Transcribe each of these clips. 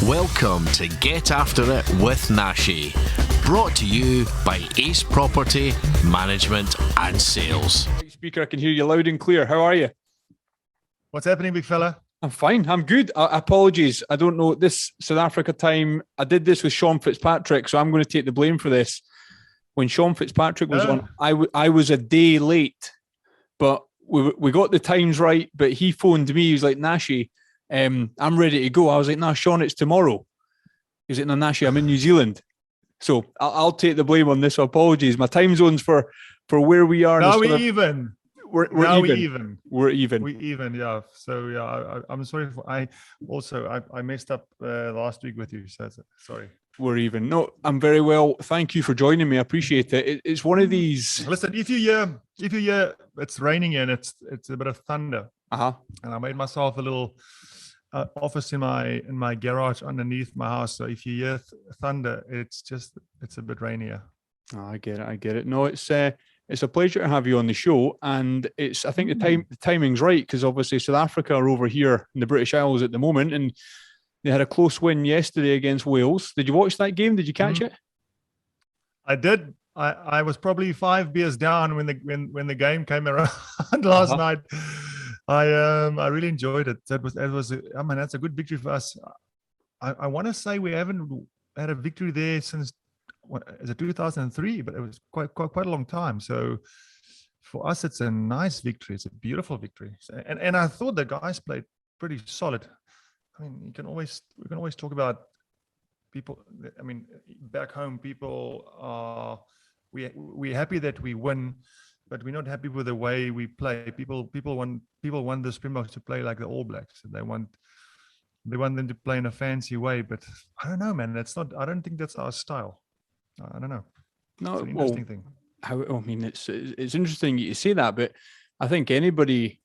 Welcome to Get After It with Nashy, brought to you by Ace Property Management and Sales. Speaker, I can hear you loud and clear. How are you? What's happening, big fella? I'm fine. I'm good. Apologies. I don't know this South Africa time. I did this with Sean Fitzpatrick, so I'm going to take the blame for this. When Sean Fitzpatrick was on, I was a day late, but we got the times right. But he phoned me. He was like, Nashy, I'm ready to go. I was like, nah, Sean, it's tomorrow. He's like, no, Nashy, I'm in New Zealand. So I'll take the blame on this. So apologies. My time zones for where we are. Now we're even. We're even. We even, yeah. So yeah, I'm sorry. I messed up last week with you. So sorry. We're even. No, I'm very well. Thank you for joining me. I appreciate it. It's one of these. Listen, if you hear it's raining and it's a bit of thunder. And I made myself a little office in my garage underneath my house. So if you hear thunder, it's a bit rainier. Oh, I get it. No, it's a pleasure to have you on the show, and I think the timing's right, because obviously South Africa are over here in the British Isles at the moment, and they had a close win yesterday against Wales. Did you watch that game? Did you catch it? I did. I was probably 5 beers down when the game came around last night. I really enjoyed it. That's a good victory for us. I want to say we haven't had a victory there since 2003, but it was quite a long time. So for us, it's a nice victory. It's a beautiful victory. And I thought the guys played pretty solid. I mean, we can always talk about people. I mean, back home, people are we're happy that we win, but we're not happy with the way we play. People want the Springboks to play like the All Blacks. They want them to play in a fancy way. But I don't know, man. I don't think that's our style. I don't know. No, it's an interesting thing. It's interesting you say that, but I think anybody,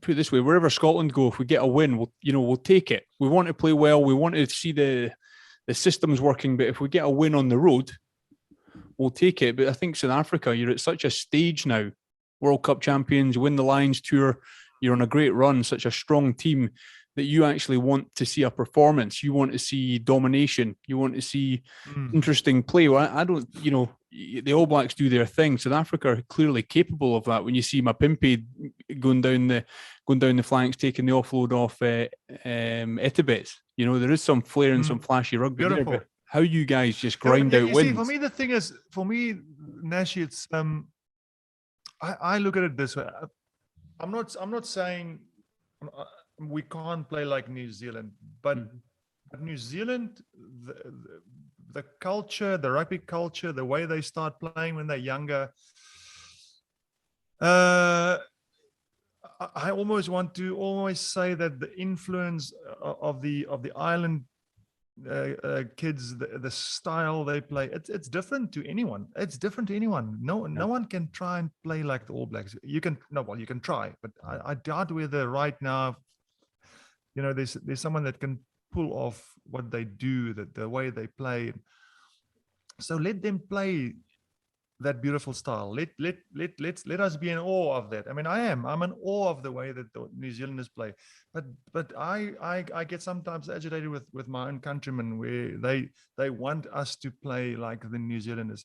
put it this way, wherever Scotland go, if we get a win, we'll take it. We want to play well. We want to see the systems working, but if we get a win on the road, we'll take it. But I think South Africa, you're at such a stage now, World Cup champions, you win the Lions Tour, you're on a great run, such a strong team, that you actually want to see a performance. You want to see domination. You want to see interesting play. Well, I don't, the All Blacks do their thing. South Africa are clearly capable of that. When you see Mapimpi going down the flanks, taking the offload off Etibets, there is some flair and some flashy rugby there. But how you guys just grind out wins. See, for me, the thing is, Nashy, it's I look at it this way. I'm not saying we can't play like New Zealand, but New Zealand, the culture, the rugby culture, the way they start playing when they're younger, I almost want to always say that the influence of the island kids, the style they play, it's different to anyone. It's different to anyone. No one can try and play like the All Blacks. You can try, but I doubt whether right now, there's someone that can pull off what they do, the way they play. So let them play that beautiful style. Let us be in awe of that. I mean, I'm in awe of the way that the New Zealanders play. But I get sometimes agitated with my own countrymen, where they want us to play like the New Zealanders.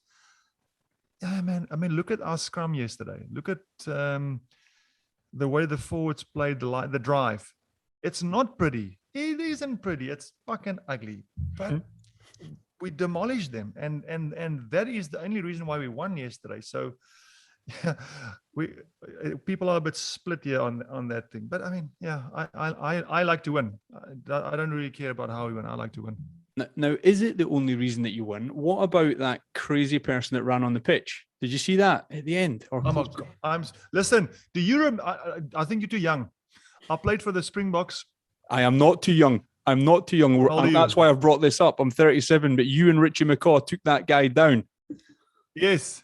Yeah, man. I mean, look at our scrum yesterday. Look at the way the forwards played the drive. It's not pretty. It isn't pretty. It's fucking ugly. But we demolished them, and that is the only reason why we won yesterday. So yeah, people are a bit split here on that thing. But I mean, yeah, I like to win. I don't really care about how we win. I like to win. Now, is it the only reason that you win? What about that crazy person that ran on the pitch? Did you see that at the end? Oh my God. Listen, do you I think you're too young. I played for the Springboks. I am not too young. I'm not too young. That's why I've brought this up. I'm 37, but you and Richie McCaw took that guy down. Yes.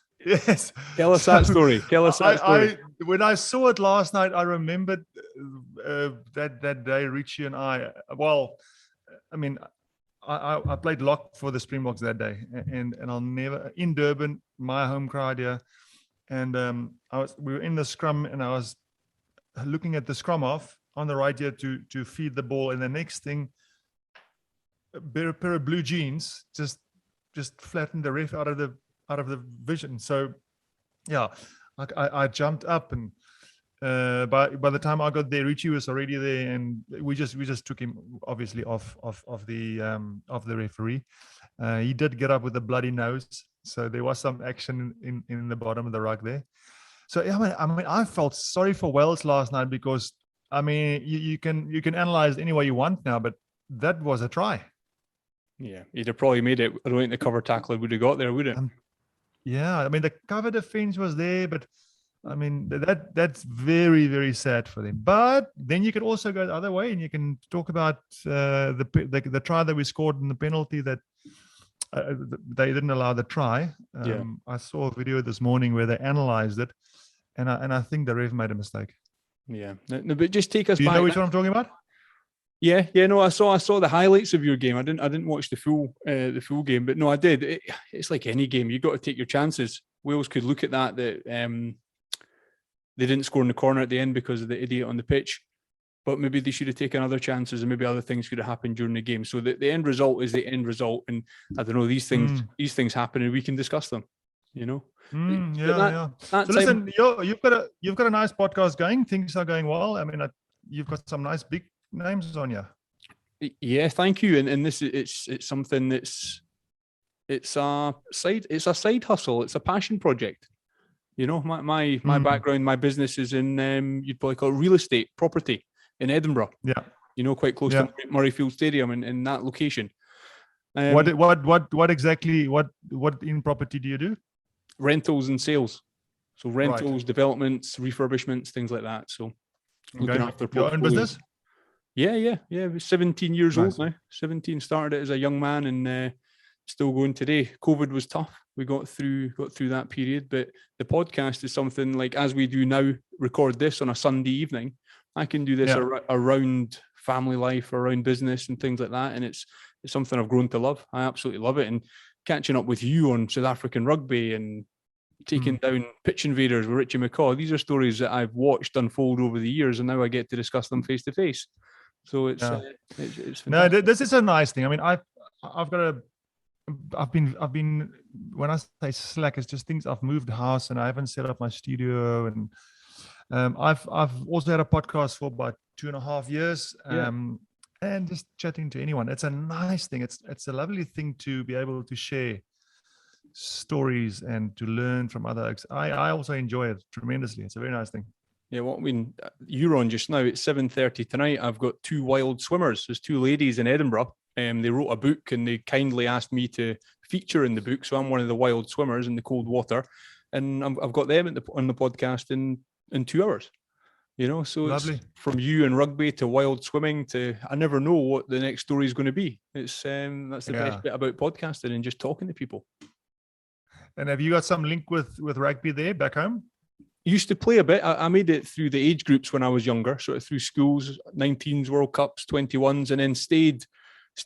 Tell us that story. When I saw it last night, I remembered that day, Richie and I. Well, I mean, I played lock for the Springboks that day, and I'll never, in Durban, my home crowd here, and we were in the scrum, and I was looking at the scrum off on the right here to feed the ball, and the next thing, pair of blue jeans just flattened the ref out of the vision. So yeah, I jumped up, and by the time I got there, Richie was already there, and we just took him obviously off the referee. He did get up with a bloody nose, so there was some action in the bottom of the rug there. So yeah, I felt sorry for Wales last night, because I mean you can analyze any way you want now, but that was a try. Yeah, he'd have probably made it. I don't think the cover tackler would have got there, would it? Yeah, I mean the cover defense was there, but I mean that's very, very sad for them. But then you could also go the other way, and you can talk about the try that we scored in the penalty that they didn't allow the try. I saw a video this morning where they analyzed it, and I think the ref made a mistake. Yeah, no, but just take us Do you back. know which one I'm talking about? Yeah, no, I saw the highlights of your game. I didn't watch the full game, but no, I did. It's like any game; you got to take your chances. Wales could look at that they didn't score in the corner at the end because of the idiot on the pitch, but maybe they should have taken other chances, and maybe other things could have happened during the game. So the end result is the end result, and I don't know, these things happen, and we can discuss them. You know. Yeah. So listen, you've got a nice podcast going. Things are going well. I mean, you've got some nice big names on you. Yeah, thank you. And this it's something it's a side hustle. It's a passion project. You know, my background, my business is in you'd probably call it real estate, property in Edinburgh. Yeah. You know, quite close to Murrayfield Stadium in that location. What exactly in property do you do? Rentals and sales. So rentals, developments, refurbishments, things like that. So looking after your own business. Yeah. 17 years old now. 17, started it as a young man, and still going today. COVID was tough. We got through that period, but the podcast is something like, as we do now, record this on a Sunday evening. I can do this around family life, around business, and things like that, and it's something I've grown to love. I absolutely love it, and catching up with you on South African rugby and taking down pitch invaders with Richie McCaw. These are stories that I've watched unfold over the years, and now I get to discuss them face to face. So it's fantastic. No, this is a nice thing. I mean, I've been when I say slack, it's just things. I've moved house and I haven't set up my studio, and I've also had a podcast for about 2.5 years. And just chatting to anyone, it's a nice thing. It's a lovely thing to be able to share stories and to learn from others. I also enjoy it tremendously. It's a very nice thing. Yeah, what I mean, you're on just now. It's 7:30 tonight. I've got 2 wild swimmers. There's 2 ladies in Edinburgh. They wrote a book, and they kindly asked me to feature in the book. So I'm one of the wild swimmers in the cold water, and I've got them on the podcast in 2 hours. You know, so lovely. It's from you and rugby to wild swimming to I never know what the next story is going to be. It's that's the best bit about podcasting and just talking to people. And have you got some link with rugby there back home? Used to play a bit. I made it through the age groups when I was younger, sort of through schools, 19s, World Cups, 21s, and then stayed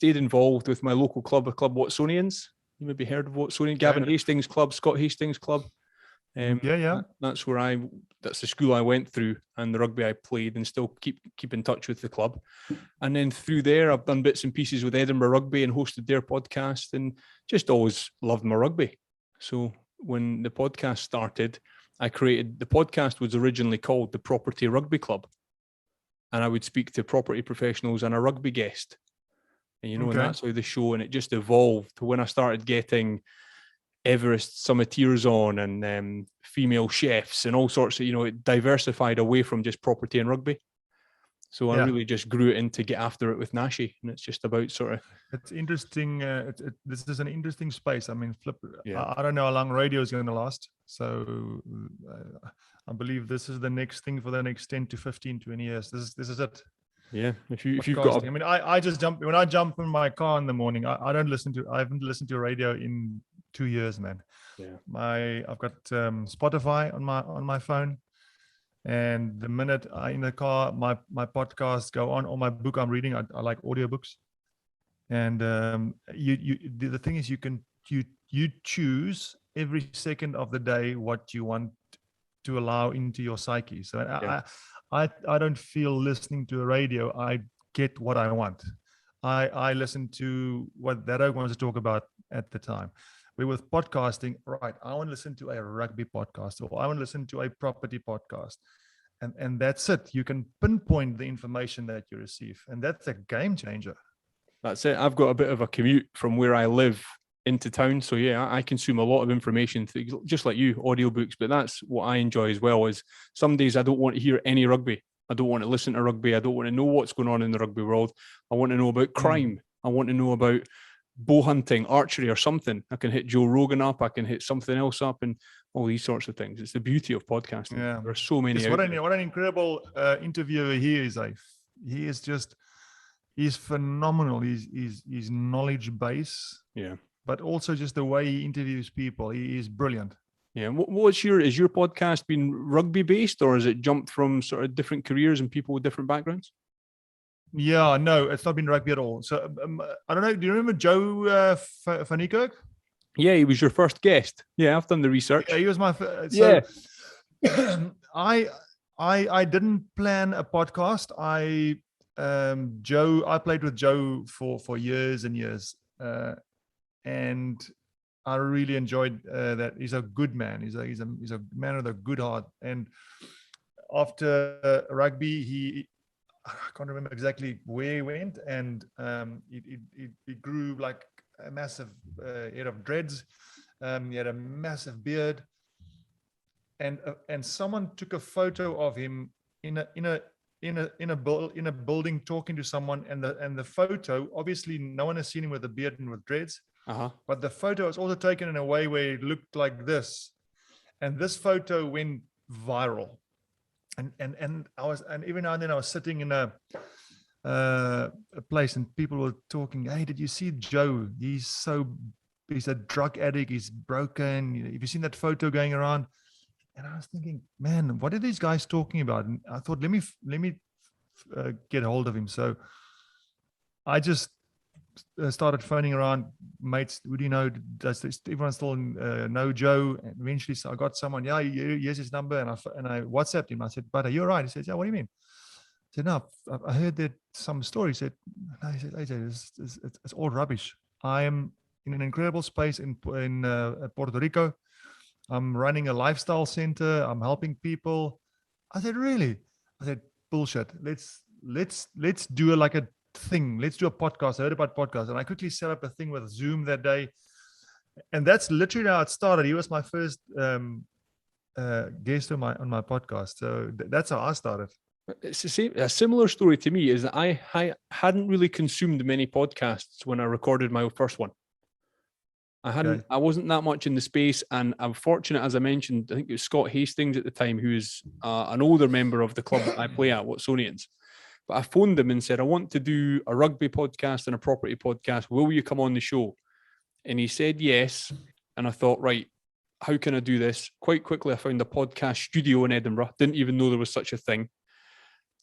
involved with my local club, Club Watsonians. You maybe heard of Watsonian, Gavin Hastings Club, Scott Hastings Club. That's where that's the school I went through, and the rugby I played, and still keep in touch with the club. And then through there, I've done bits and pieces with Edinburgh Rugby and hosted their podcast, and just always loved my rugby. So when the podcast started, the podcast was originally called the Property Rugby Club, and I would speak to property professionals and a rugby guest. And and that's how the show, and it just evolved to when I started getting Everest summiteers on and female chefs and all sorts of, it diversified away from just property and rugby. So I really just grew it in to get after it with Nashy, and it's just about sort of. It's interesting. This is an interesting space. I mean, I don't know how long radio is going to last. So I believe this is the next thing for the next 10 to 15, 20 years. This is it. Yeah, if you've got. I mean, I just jump when I jump in my car in the morning. I haven't listened to radio in 2 years, man. Yeah. I've got Spotify on my phone, and the minute in the car, my podcasts go on, or my book I'm reading. I like audiobooks, and the thing is, you choose every second of the day what you want to allow into your psyche. So I don't feel listening to a radio. I get what I want. I listened to what that I wanted to talk about at the time. We with podcasting, right? I want to listen to a rugby podcast, or I want to listen to a property podcast, and that's it. You can pinpoint the information that you receive, and that's a game changer. That's it. I've got a bit of a commute from where I live into town. So yeah, I consume a lot of information, just like you, audiobooks, but that's what I enjoy as well. Is some days I don't want to hear any rugby. I don't want to listen to rugby. I don't want to know what's going on in the rugby world. I want to know about crime. I want to know about bow hunting, archery or something. I can hit Joe Rogan up. I can hit something else up and all these sorts of things. It's the beauty of podcasting. Yeah. There are so many. What an incredible interviewer he is. He is just, he's phenomenal. He's knowledge base. Yeah. But also just the way he interviews people. He is brilliant. Yeah. Is your podcast been rugby based, or has it jumped from sort of different careers and people with different backgrounds? Yeah, no, it's not been rugby at all. So I don't know. Do you remember Joe van Niekerk? Yeah, he was your first guest. Yeah, I've done the research. Yeah, he was my yeah. I didn't plan a podcast. I played with Joe for years and years, and I really enjoyed that. He's a good man. He's a man with a good heart. And after rugby, I can't remember exactly where he went, and he grew like a massive head of dreads. He had a massive beard, and someone took a photo of him in a building talking to someone, and the photo, obviously no one has seen him with a beard and with dreads. But the photo was also taken in a way where it looked like this, and this photo went viral. And even now and then I was sitting in a place and people were talking, hey, did you see Joe? He's a drug addict. He's broken. Have you seen that photo going around? And I was thinking, man, what are these guys talking about? And I thought, let me get hold of him. So I just started phoning around mates. Who do you know? Does everyone still know Joe? And eventually, so I got someone. Yeah, here's his number, and I WhatsApped him. I said, "But you're right." He said, "Yeah, what do you mean?" I said, "No, I heard that some story." He said, "No," he said, AJ, it's all rubbish. I am in an incredible space in Puerto Rico. I'm running a lifestyle center. I'm helping people. I said, "Really?" I said, "Bullshit. Let's do like a thing. Let's do a podcast." I heard about podcasts, and I quickly set up a thing with Zoom that day, and that's literally how it started. He was my first guest on my podcast, so that's how I started. It's the same. A similar story to me is that I hadn't really consumed many podcasts when I recorded my first one. I wasn't that much in the space, and I'm fortunate, as I mentioned. I think it was Scott Hastings at the time, who is an older member of the club that I play at, Watsonians. But I phoned them and said, I want to do a rugby podcast and a property podcast. Will you come on the show? And he said yes. And I thought, right, how can I do this? Quite quickly, I found a podcast studio in Edinburgh. Didn't even know there was such a thing.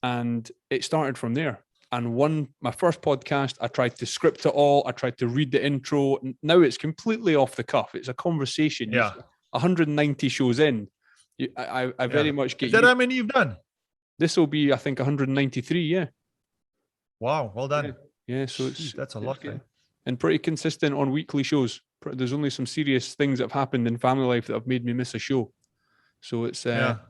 And it started from there. And my first podcast, I tried to script it all. I tried to read the intro. Now it's completely off the cuff. It's a conversation. Yeah. 190 shows in. I very much get. Is that how many you've done? This will be, I think, 193. Yeah. Wow. Well done. Yeah. So that's a lot. And pretty consistent on weekly shows. There's only some serious things that have happened in family life that have made me miss a show. So it's, but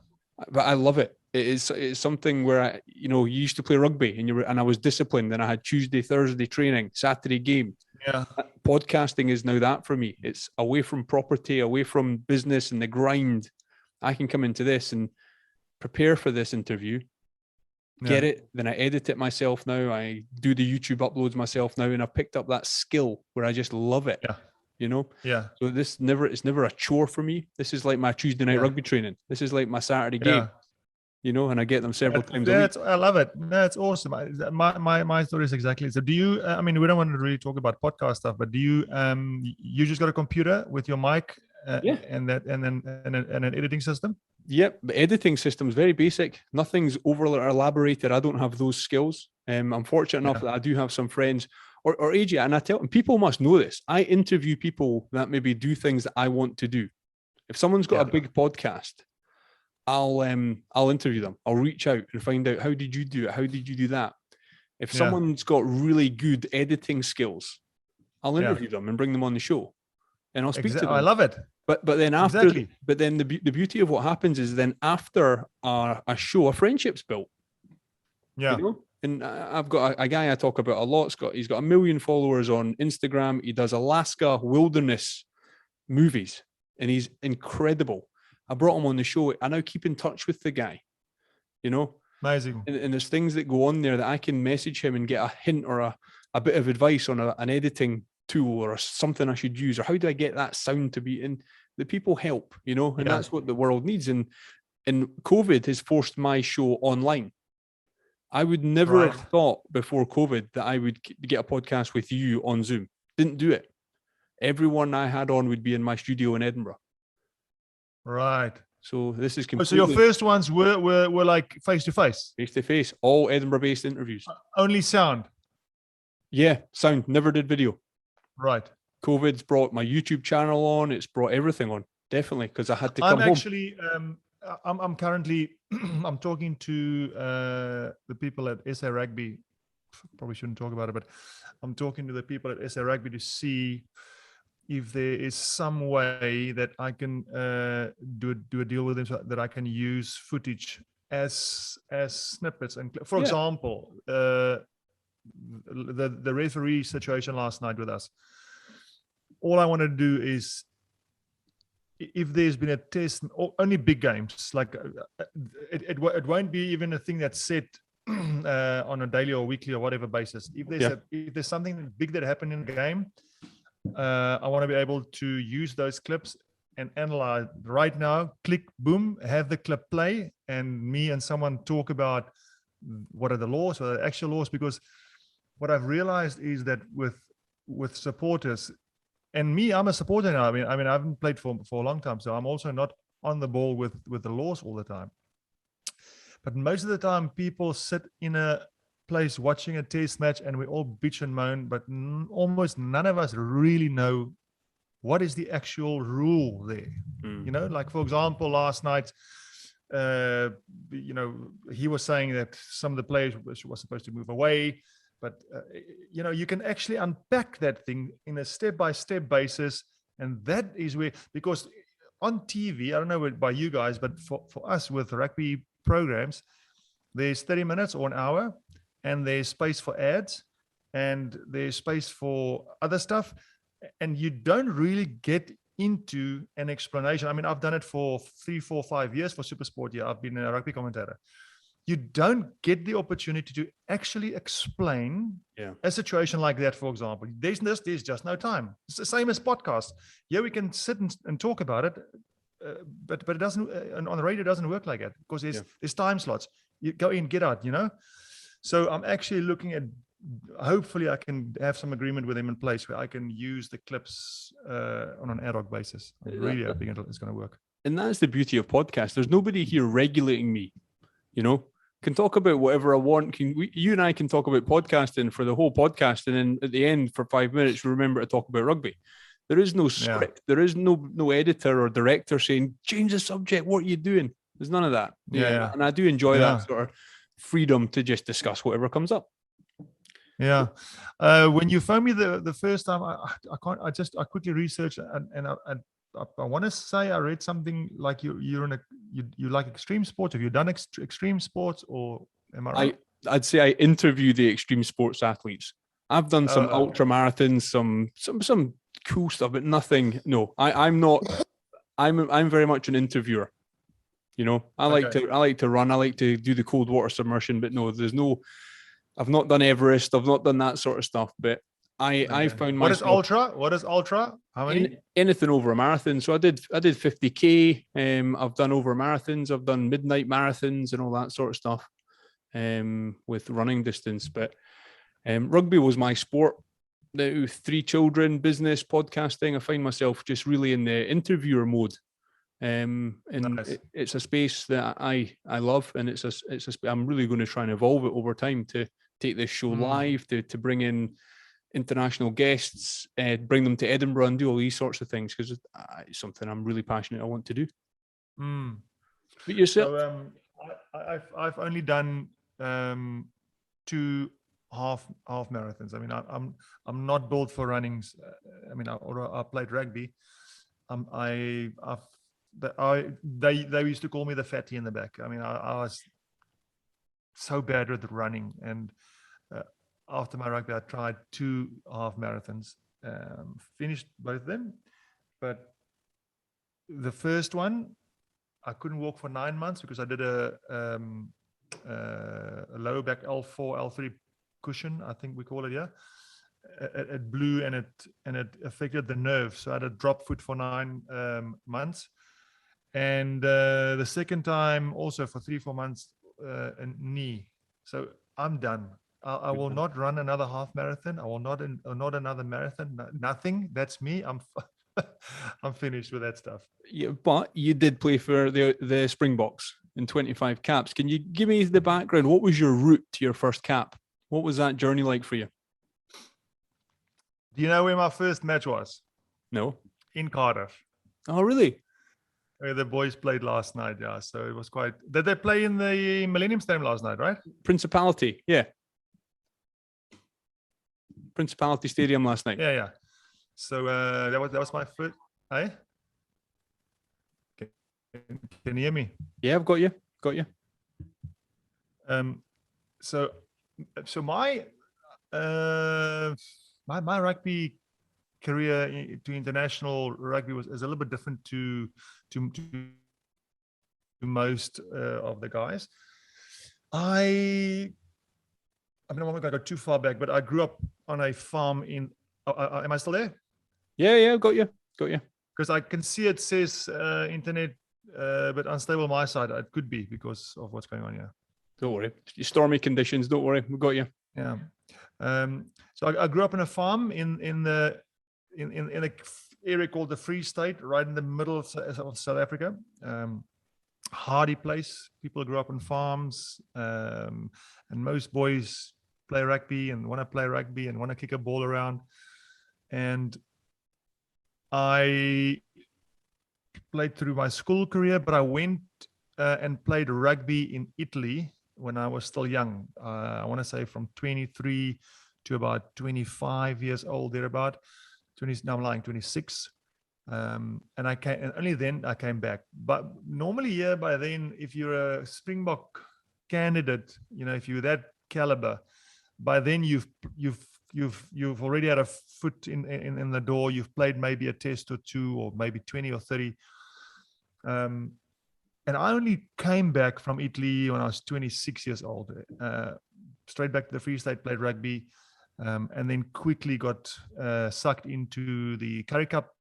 I love it. It's something where you used to play rugby and I was disciplined, and I had Tuesday, Thursday training, Saturday game. Yeah. Podcasting is now that for me. It's away from property, away from business and the grind. I can come into this and prepare for this interview, get it, then I edit it myself now. I do the YouTube uploads myself now, and I've picked up that skill where I just love it. Yeah. So it's never a chore for me. This is like my Tuesday night rugby training. This is like my Saturday game. And I get them several times a week. I love it. That's awesome. My story is exactly so. Do you? I mean, we don't want to really talk about podcast stuff, but do you? You just got a computer with your mic, and an editing system. Yep, the editing system is very basic. Nothing's overly elaborated. I don't have those skills. I'm fortunate enough that I do have some friends or AJ, and I tell them, people must know this. I interview people that maybe do things that I want to do. If someone's got a big podcast, I'll interview them. I'll reach out and find out, how did you do it? How did you do that? If Yeah. someone's got really good editing skills, I'll interview them and bring them on the show, and I'll speak to them. I love it. But then after, Exactly. but then the beauty of what happens is then after a show, a friendship's built. Yeah. You know? And I've got a guy I talk about a lot. He's got 1 million followers on Instagram. He does Alaska wilderness movies, and he's incredible. I brought him on the show. I now keep in touch with the guy, you know. Amazing. And there's things that go on there that I can message him and get a hint or a bit of advice on an editing tool or something I should use, or how do I get that sound to be in. The people help, you know, and that's what the world needs. And COVID has forced my show online. I would never have thought before COVID that I would get a podcast with you on Zoom. Didn't do it. Everyone I had on would be in my studio in Edinburgh. Right. So this is completely... So your first ones were like face to face? Face to face, all Edinburgh-based interviews. Only sound? Yeah, sound. Never did video. Right. COVID's brought my YouTube channel on. It's brought everything on. Definitely, because I had to come home. I'm currently, I'm talking to the people at SA Rugby. Probably shouldn't talk about it, but I'm talking to the people at SA Rugby to see if there is some way that I can do a deal with them so that I can use footage as snippets. And for example, the referee situation last night with us. All I want to do is, if there's been a test, only big games, like it won't be even a thing that's set on a daily or weekly or whatever basis. If there's something big that happened in the game, I want to be able to use those clips and analyze right now. Click, boom, have the clip play, and me and someone talk about what are the laws or the actual laws. Because what I've realized is that with supporters. And me, I'm a supporter now. I mean, I haven't played for a long time, so I'm also not on the ball with the laws all the time. But most of the time, people sit in a place watching a test match, and we all bitch and moan, but almost none of us really know what is the actual rule there. You know, like for example, last night, you know, he was saying that some of the players were supposed to move away. But, you know, you can actually unpack that thing in a step-by-step basis. And that is where, because on TV, I don't know about you guys, but for us with rugby programs, there's 30 minutes or an hour, and there's space for ads, and there's space for other stuff. And you don't really get into an explanation. I mean, I've done it for 3, 4, 5 years for SuperSport. Yeah, I've been a rugby commentator. You don't get the opportunity to actually explain a situation like that, for example. There's just no time. It's the same as podcasts. Yeah, we can sit and talk about it, but it doesn't, on the radio, it doesn't work like that, because there's time slots. You go in, get out, you know? So I'm actually looking at, hopefully I can have some agreement with him in place where I can use the clips on an ad hoc basis. I'm really hoping it's going to work. And that's the beauty of podcasts. There's nobody here regulating me, you know? Can talk about whatever I want. You and I can talk about podcasting for the whole podcast, and then at the end for 5 minutes, remember to talk about rugby. There is no script. There is no editor or director saying, change the subject. What are you doing? There's none of that. Yeah. And I do enjoy that sort of freedom to just discuss whatever comes up. Yeah. When you phoned me the first time, I quickly researched and I want to say I read something like you like extreme sports. Have you done extreme sports, or am I right? I'd say I interview the extreme sports athletes. I've done some ultra marathons, some cool stuff, but nothing. No, I'm not. I'm very much an interviewer. You know, I like to run. I like to do the cold water submersion, but no, I've not done Everest. I've not done that sort of stuff, but I found myself. What is ultra? How many? Anything over a marathon. So I did 50K. I've done over marathons. I've done midnight marathons and all that sort of stuff with running distance. But rugby was my sport. Now 3 children, business, podcasting. I find myself just really in the interviewer mode. And it's a space that I love, and I'm really going to try and evolve it over time to take this show live, to bring in international guests, bring them to Edinburgh and do all these sorts of things, because it's something I'm really passionate I want to do. But yourself? So, I've only done 2 half marathons. I mean, I'm not built for runnings. I mean, I played rugby. They used to call me the fatty in the back. I mean, I was so bad with running, and after my rugby, I tried 2 half marathons, finished both of them, but the first one I couldn't walk for 9 months because I did a lower back L4, L3 cushion, I think we call it. Yeah, it blew and it affected the nerve, so I had a drop foot for 9 months, and the second time also for 3-4 months, a knee. So I'm done. I will not run another half marathon. I will not another marathon. Nothing. That's me. I'm finished with that stuff. Yeah, but you did play for the Springboks in 25 caps. Can you give me the background? What was your route to your first cap? What was that journey like for you? Do you know where my first match was? No. In Cardiff. Oh, really? Where the boys played last night. Yeah, so it was quite. Did they play in the Millennium Stadium last night? Right? Principality. Yeah. Principality Stadium last night. Yeah. So that was my first. Hey, can you hear me? Yeah, I've got you. So my my rugby career to international rugby is a little bit different to most of the guys. I mean, I'm not going to go too far back, but I grew up on a farm in. Am I still there? Yeah, got you. Because I can see it says internet, but unstable on my side. It could be because of what's going on here. Don't worry. Stormy conditions. Don't worry. We got you. Yeah. So I grew up in a farm in a area called the Free State, right in the middle of South Africa. Hardy place. People grew up on farms, and most boys play rugby and want to play rugby and want to kick a ball around. And I played through my school career, but I went and played rugby in Italy when I was still young. I want to say from 23 to about 25 years old, thereabout. 20, now I'm lying, 26. And only then I came back. But normally, yeah, by then, if you're a Springbok candidate, if you're that caliber, by then you've already had a foot in the door. You've played maybe a test or 2, or maybe 20 or 30. And I only came back from Italy when I was 26 years old. Straight back to the Free State, played rugby, and then quickly got sucked into the Currie Cup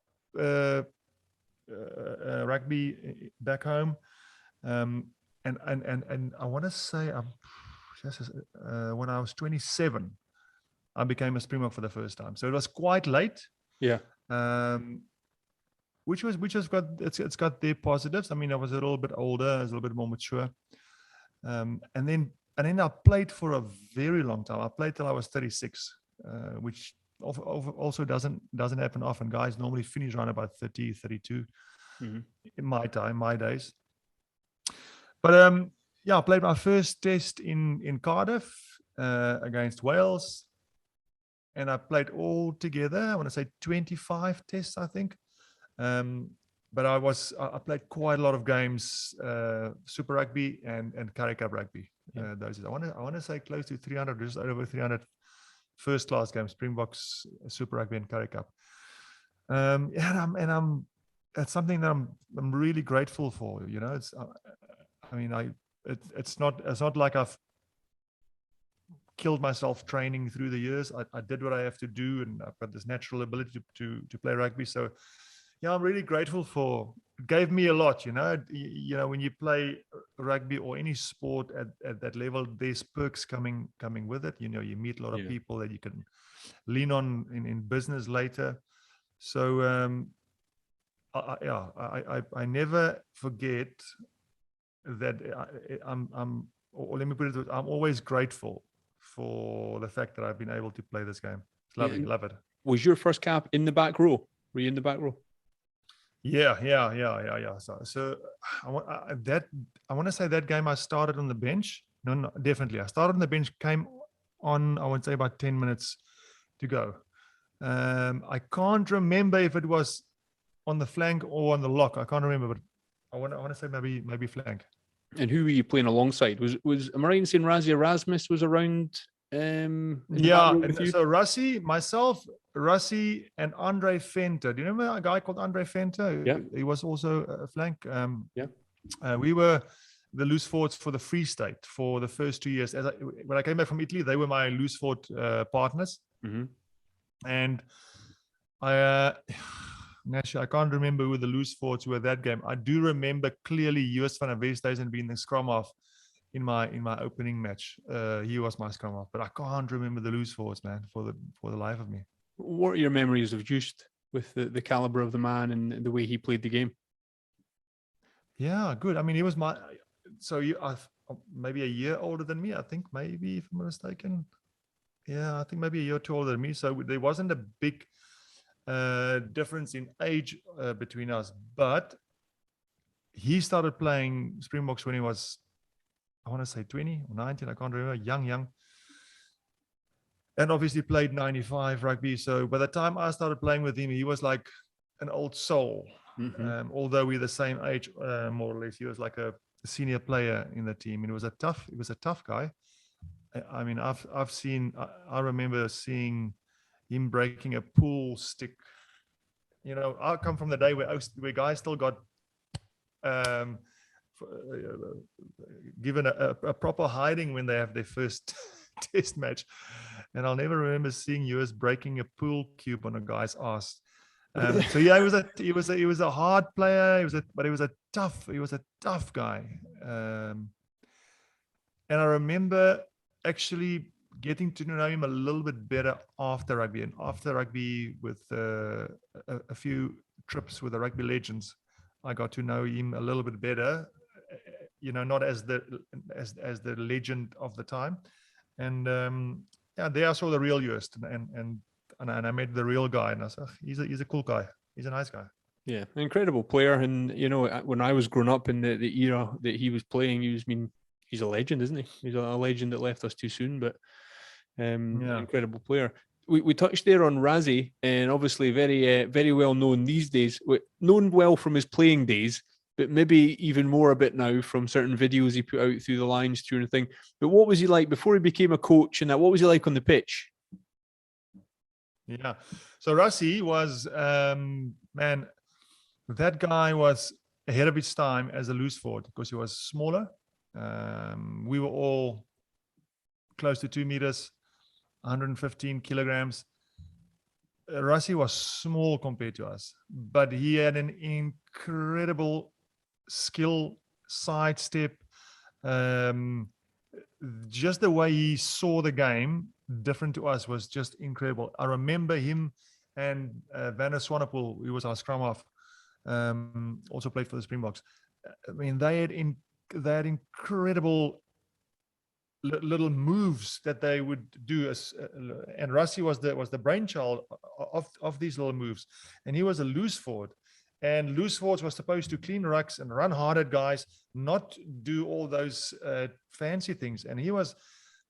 rugby back home. And I want to say when I was 27, I became a Springbok for the first time. So it was quite late. Yeah. Which has got it's got their positives. I mean, I was a little bit older, I was a little bit more mature. And then I played for a very long time. I played till I was 36, which also doesn't happen often. Guys normally finish around about 30, 32 in my days. But I played my first test in Cardiff against Wales, and I played all together, I want to say 25 tests, I think. But I played quite a lot of games, Super Rugby and Currie Cup rugby. Those I want to say close to 300, just over 300 first class games, Springboks, Super Rugby, and Currie Cup. That's something that I'm really grateful for. It's not like I've killed myself training through the years. I did what I have to do, and I've got this natural ability to play rugby. So yeah, I'm really grateful for. It gave me a lot, when you play rugby or any sport at that level, there's perks coming with it. You meet a lot of people that you can lean on in business later. So I never forget that I'm always grateful for the fact that I've been able to play this game. It's lovely, love it. Was your first cap in the back row? Were you in the back row? Yeah. So I want to say that game I started on the bench. No, definitely. I started on the bench, came on, I would say, about 10 minutes to go. I can't remember if it was on the flank or on the lock. I can't remember, but I want to say maybe flank. And who were you playing alongside? Am I right in saying Rassie Erasmus was around? Yeah, so Rassie, myself, Rassie, and Andre Venter. Do you remember a guy called Andre Venter? Yeah. He was also a flank. Yeah. We were the loose forwards for the Free State for the first 2 years. When I came back from Italy, they were my loose forward partners. Mm-hmm. And I, Nashy, I can't remember who the loose forwards were that game. I do remember clearly US van der Westhuizen being the scrum half in my opening match. He was my scrum half, but I can't remember the loose forwards, man, for the life of me. What are your memories of Just with the caliber of the man and the way he played the game? Yeah, good. I mean, he was maybe a year older than me, I think, maybe, if I'm not mistaken. Yeah, I think maybe a year or two older than me. So there wasn't a big difference in age between us. But he started playing Springboks when he was, I want to say 20 or 19, I can't remember, young. And obviously played 95 rugby. So by the time I started playing with him, he was like an old soul. Mm-hmm. Although we're the same age, more or less, he was like a senior player in the team. And he was a tough guy. I mean, I remember seeing him breaking a pool stick. You know, I come from the day where guys still got given a proper hiding when they have their first test match. And I'll never remember seeing US breaking a pool cube on a guy's ass. So yeah, he was a hard player. But he was a tough guy. And I remember actually getting to know him a little bit better after rugby, and after rugby with a few trips with the rugby legends, I got to know him a little bit better. You know, not as the legend of the time, and there I saw the real Joost, and I met the real guy, and I said, he's a cool guy, he's a nice guy. Yeah, an incredible player, and you know, when I was growing up in the era that he was playing, he's a legend, isn't he? He's a legend that left us too soon, but an incredible player. We touched there on Rassie, and obviously very well known these days, known well from his playing days, but maybe even more a bit now from certain videos he put out through the Lions tour and thing. But what was he like before he became a coach, and that? What was he like on the pitch? Yeah, so Rassie was man, that guy was ahead of his time as a loose forward because he was smaller. We were all close to 2 meters, 115 kilograms. Rassie was small compared to us, but he had an incredible skill, sidestep. Just the way he saw the game, different to us, was just incredible. I remember him and Van der Swanepoel, who was our scrum half, also played for the Springboks. I mean, they had incredible little moves that they would do, and Rassie was the brainchild of these little moves, and he was a loose forward, and loose forwards was supposed to clean rucks and run hard at guys, not do all those fancy things. And he was,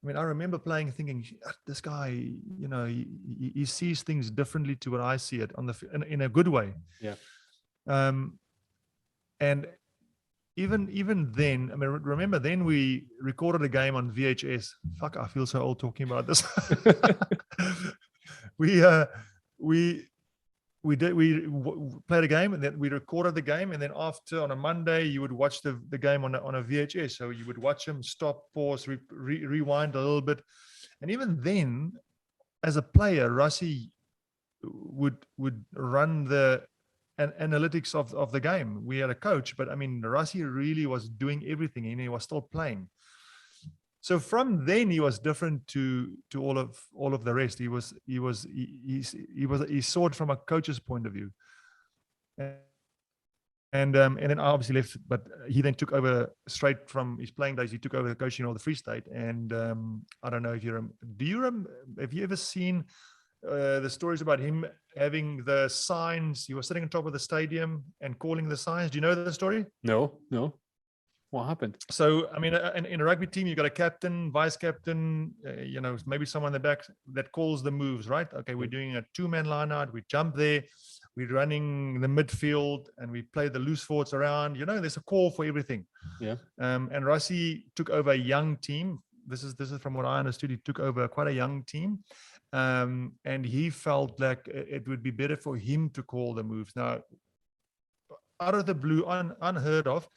I mean, I remember playing thinking, this guy, you know, he sees things differently to what I see it in a good way. Yeah. And even then, I mean, remember then we recorded a game on VHS. Fuck, I feel so old talking about this. We played a game, and then we recorded the game, and then after, on a Monday, you would watch the game on a VHS. So you would watch them, stop, pause, rewind a little bit. And even then, as a player, Rassie would run the analytics of the game. We had a coach, but I mean, Rassie really was doing everything, and he was still playing. So from then, he was different to all of the rest. He saw it from a coach's point of view, and then I obviously left. But he then took over straight from his playing days. He took over the coaching of the Free State, and I don't know if have you ever seen the stories about him having the signs? He was sitting on top of the stadium and calling the signs. Do you know the story? No. What happened? So, I mean, in a rugby team, you've got a captain, vice captain, maybe someone in the back that calls the moves, right? Okay, we're doing a 2-man line out. We jump there. We're running the midfield and we play the loose forwards around. There's a call for everything. Yeah. And Rassie took over a young team. This is from what I understood. He took over quite a young team. And he felt like it would be better for him to call the moves. Now, out of the blue, unheard of,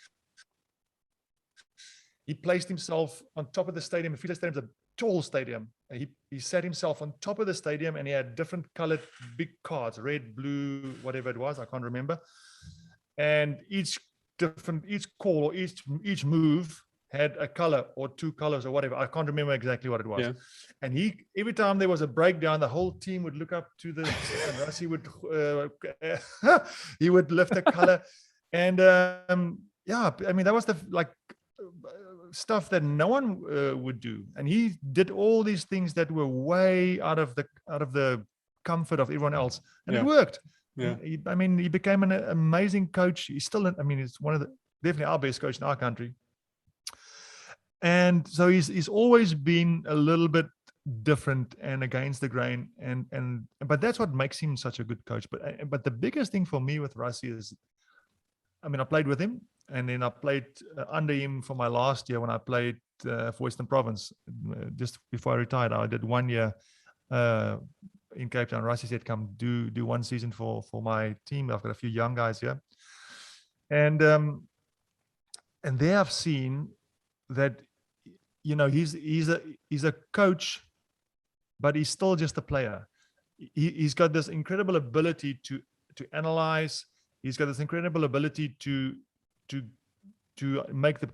he placed himself on top of the stadium. Field Stadium is a tall stadium. He sat himself on top of the stadium, and he had different colored big cards, red, blue, whatever it was. I can't remember. And each call or each move had a color or 2 colors or whatever. I can't remember exactly what it was. Yeah. And every time there was a breakdown, the whole team would look up to the and Rassie would he would lift a color. And that was the stuff that no one would do. And he did all these things that were way out of the comfort of everyone else, and it worked. Yeah. He became an amazing coach. He's still, he's one of definitely our best coach in our country. And so he's always been a little bit different and against the grain, but that's what makes him such a good coach. But the biggest thing for me with Rassie is, I played with him, and then I played under him for my last year when I played for Western Province. Just before I retired, I did 1 year in Cape Town. Rassie said, "Come do 1 season for my team. I've got a few young guys here," and there I've seen that. He's a coach, but he's still just a player. He's got this incredible ability to analyze. He's got this incredible ability to make the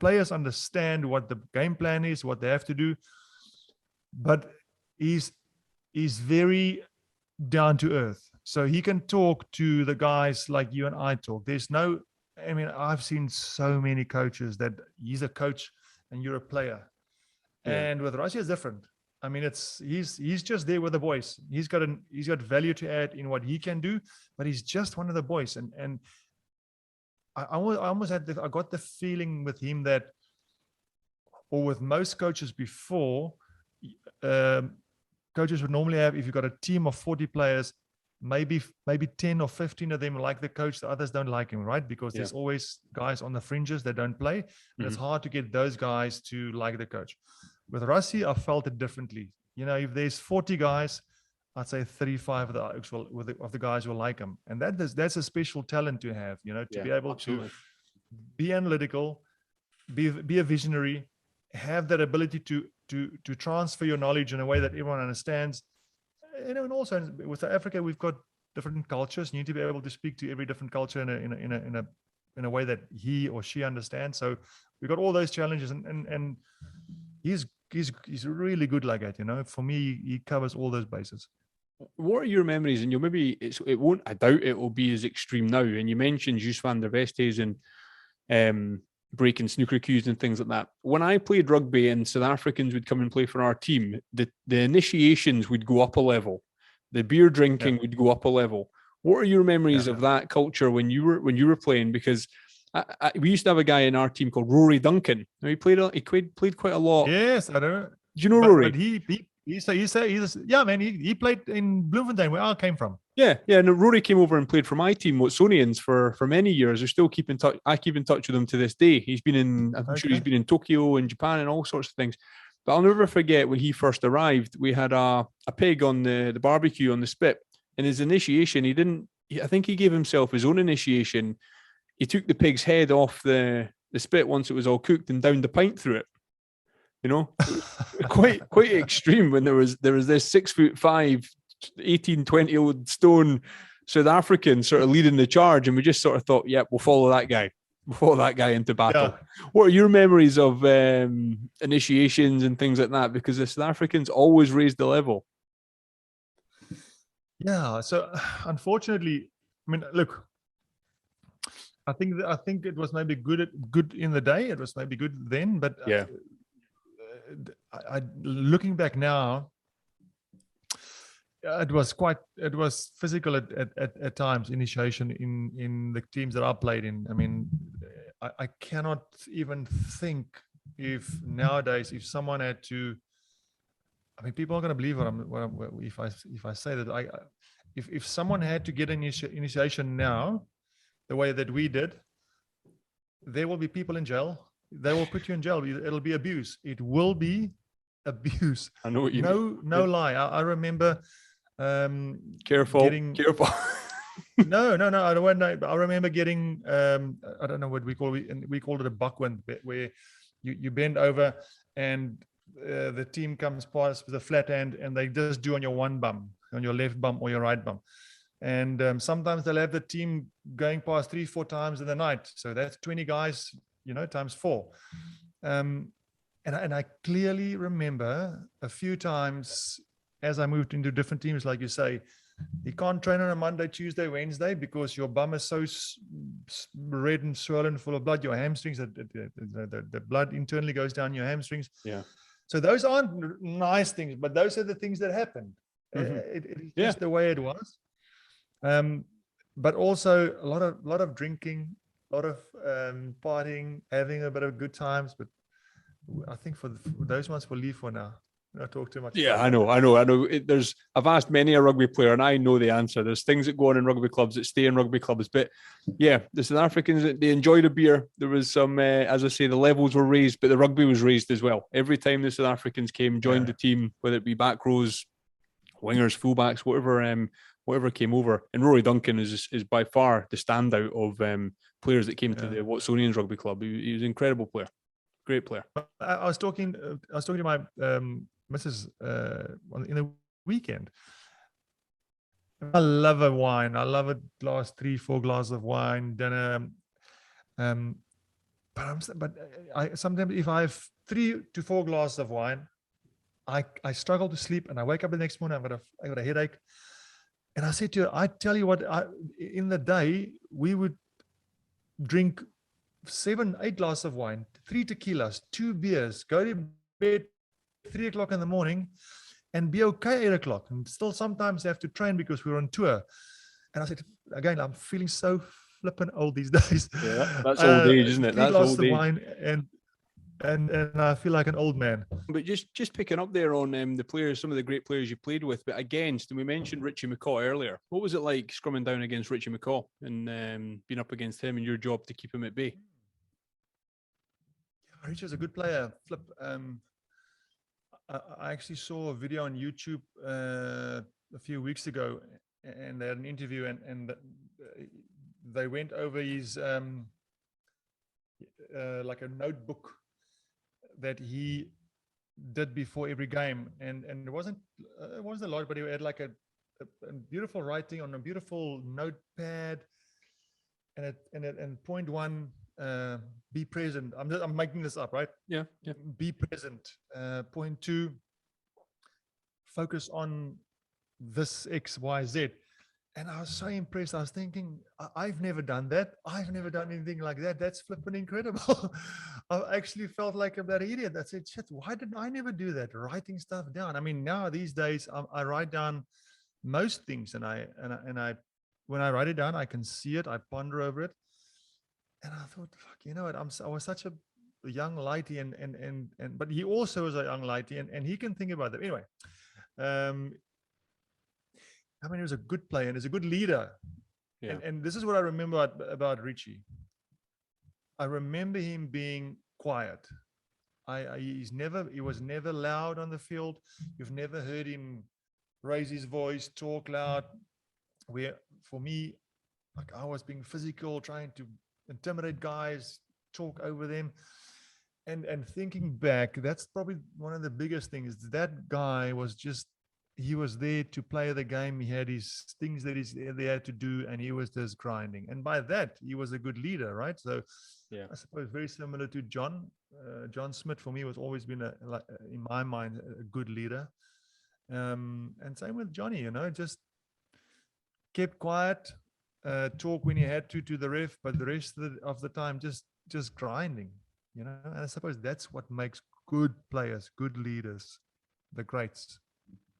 players understand what the game plan is, what they have to do. But he's very down to earth. So he can talk to the guys like you and I talk. I've seen so many coaches that he's a coach and you're a player. Yeah. And with Rassie, it's different. He's just there with the boys. He's got value to add in what he can do, but he's just one of the boys. And I almost I got the feeling with him that, or with most coaches before, coaches would normally have, if you've got a team of 40 players, maybe 10 or 15 of them like the coach, the others don't like him, right? Because there's always guys on the fringes that don't play, and it's hard to get those guys to like the coach. With Rassie, I felt it differently. If there's 40 guys, I'd say 35 of the guys will like him, and that's a special talent to have. To be able to be analytical, be a visionary, have that ability to transfer your knowledge in a way that everyone understands. And also with South Africa, we've got different cultures. You need to be able to speak to every different culture in a way that he or she understands. So we've got all those challenges, and he's really good like that. For me, he covers all those bases. What are your memories? And I doubt it will be as extreme now. And you mentioned Jus van der Vestes and breaking snooker cues and things like that. When I played rugby and South Africans would come and play for our team, the initiations would go up a level. The beer drinking would go up a level. What are your memories of that culture when you were playing? Because we used to have a guy in our team called Rory Duncan. He played quite a lot. Yes, I know. Do you know Rory? But he played in Bloemfontein, where I came from. Yeah. And Rory came over and played for my team, Watsonians, for many years. I still keep in touch. I keep in touch with him to this day. I'm sure he's been in Tokyo and Japan and all sorts of things. But I'll never forget when he first arrived. We had a pig on the barbecue on the spit. In his initiation, I think he gave himself his own initiation. He took the pig's head off the spit once it was all cooked and downed the pint through it. Quite extreme when there was this 6'5", 18, 20-year-old stone South African sort of leading the charge, and we just sort of thought, we'll follow that guy. We'll follow that guy into battle. Yeah. What are your memories of initiations and things like that? Because the South Africans always raised the level. Yeah. So unfortunately, look, I think it was maybe good in the day. It was maybe good then, but I looking back now, it was physical at times, initiation in the teams that I played in. I cannot even think if nowadays, if someone had to, I mean, people are going to believe if I say that if someone had to get an initiation now, the way that we did, there will be people in jail. They will put you in jail. It'll be abuse. It will be abuse. I know what you mean. No lie. I remember. Careful. No. I don't know. I remember getting. I don't know what we call it. We called it a buckwind, where you bend over and the team comes past with a flat hand and they just do on your one bum, on your left bum or your right bum. And sometimes they'll have the team going past 3-4 times in the night. So that's 20 guys, times 4. And I clearly remember a few times as I moved into different teams, like you say, you can't train on a Monday, Tuesday, Wednesday because your bum is so red and swollen, full of blood. Your hamstrings, the blood internally goes down your hamstrings. Yeah. So those aren't nice things, but those are the things that happened. It's just the way it was. But also a lot of drinking, a lot of partying, having a bit of good times. But I think for those ones we'll leave for now. Not talk too much. Yeah, I know. I've asked many a rugby player, and I know the answer. There's things that go on in rugby clubs that stay in rugby clubs. But yeah, the South Africans, they enjoyed a beer. There was some, as I say, the levels were raised, but the rugby was raised as well. Every time the South Africans came, joined the team, whether it be back rows, wingers, fullbacks, whatever came over. And Rory Duncan is by far the standout of players that came to the Watsonians Rugby Club. He was an incredible player, great player. I was talking to my missus in the weekend. I love a wine. I love a glass, 3-4 glasses of wine, dinner. But I sometimes if I have 3 to 4 glasses of wine, I struggle to sleep, and I wake up the next morning. I got a headache. And I said to her, I tell you what, in the day, we would drink 7-8 glasses of wine, 3 tequilas, 2 beers, go to bed 3 o'clock in the morning and be okay 8 o'clock, and still sometimes have to train because we were on tour. And I said, again, I'm feeling so flippin' old these days. Yeah, that's old age, isn't it? That's old age. Wine and I feel like an old man. But just picking up there on the players, some of the great players you played with, but against, and we mentioned Richie McCaw earlier. What was it like scrumming down against Richie McCaw and being up against him and your job to keep him at bay? Richie was a good player. I actually saw a video on YouTube a few weeks ago, and they had an interview, and they went over his like a notebook that he did before every game, and it wasn't a lot, but he had like a beautiful writing on a beautiful notepad, and point 1, be present. I'm making this up, right? Yeah. Be present. Point 2, focus on this X, Y, Z. And I was so impressed. I was thinking, I've never done that. I've never done anything like that. That's flipping incredible. I actually felt like a bad idiot. I said, shit, why didn't I never do that? Writing stuff down. I mean, now these days I write down most things, and I when I write it down, I can see it. I ponder over it. And I thought, fuck, you know what? I was such a young lighty, and but he also was a young lighty, and he can think about that. Anyway, I mean, he was a good player and he's a good leader. Yeah. And this is what I remember about Richie. I remember him being quiet. He was never loud on the field. You've never heard him raise his voice, talk loud. For me, like, I was being physical, trying to intimidate guys, talk over them. And thinking back, that's probably one of the biggest things. That guy was just, he was there to play the game. He had his things that they had to do, and he was just grinding. And by that, he was a good leader, right? So, yeah, I suppose very similar to John. John Smith, for me, was always been in my mind, a good leader. And same with Johnny, just kept quiet, talk when he had to the ref, but the rest of the time just grinding, And I suppose that's what makes good players, good leaders, the greats.